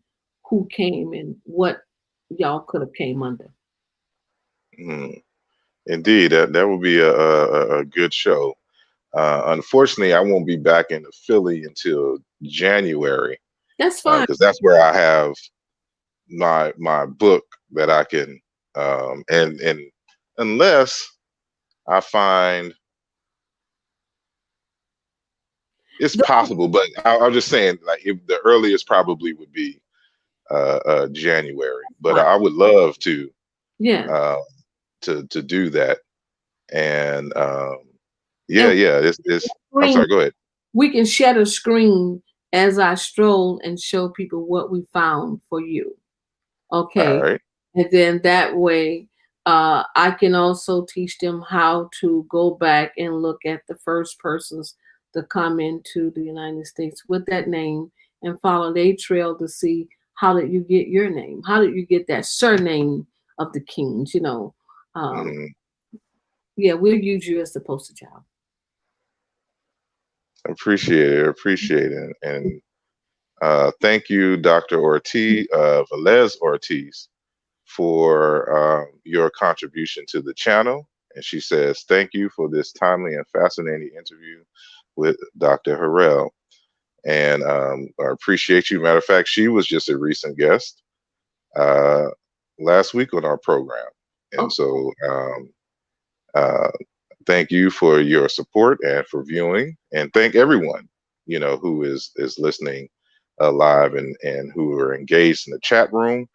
who came and what y'all could have came under. Mm. Indeed, that would be a good show. Unfortunately, I won't be back in Philly until January That's fine. because that's where I have my book that I can and unless I find it's possible, but I'm just saying like if the earliest probably would be January, but I would love Yeah. uh, to do that and And yeah it's I'm screen, sorry, go ahead. we can share the screen as I stroll and show people what we found for you. All Okay. right. And then that way, I can also teach them how to go back and look at the first persons to come into the United States with that name and follow their trail to see how did you get your name? How did you get that surname of the kings? Um, Mhm. yeah, we'll use you as the poster child. Appreciate it. And thank you, Dr. Ortiz, Velez Ortiz, for your contribution to the channel. And she says, thank you for this timely and fascinating interview with Dr. Harrell. And I appreciate you. Matter of fact, she was just a recent guest uh, last week on our program. And Oh, so uh, thank you for your support and for viewing, and thank everyone who is listening live and who are engaged in the chat room,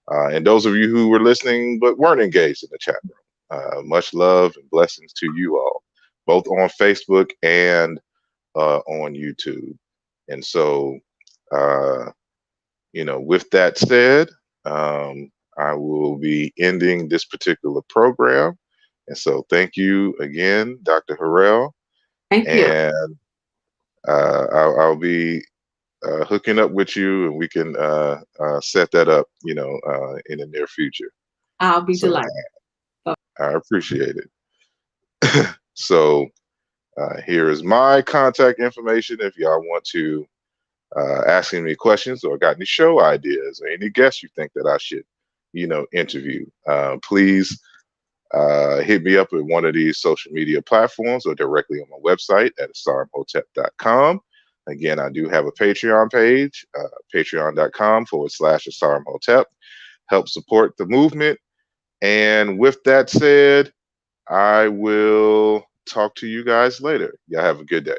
and those of you who were listening but weren't engaged in the chat room. Much love and blessings to you all, both on Facebook and on YouTube. And so, uh, with that said, I will be ending this particular program. And so thank you again, Dr. Harrell. thank you. And I'll be hooking up with you and we can set that up, in the near future. I'll be So delighted. I appreciate it. So here is my contact information if y'all want to asking me questions or got any show ideas or any guests you think that I should, interview. Please hit me up at one of these social media platforms or directly on my website at asarimhotep.com. Again, I do have a Patreon page, patreon.com/asarimhotep. Help support the movement. And with that said, I will talk to you guys later. Y'all have a good day.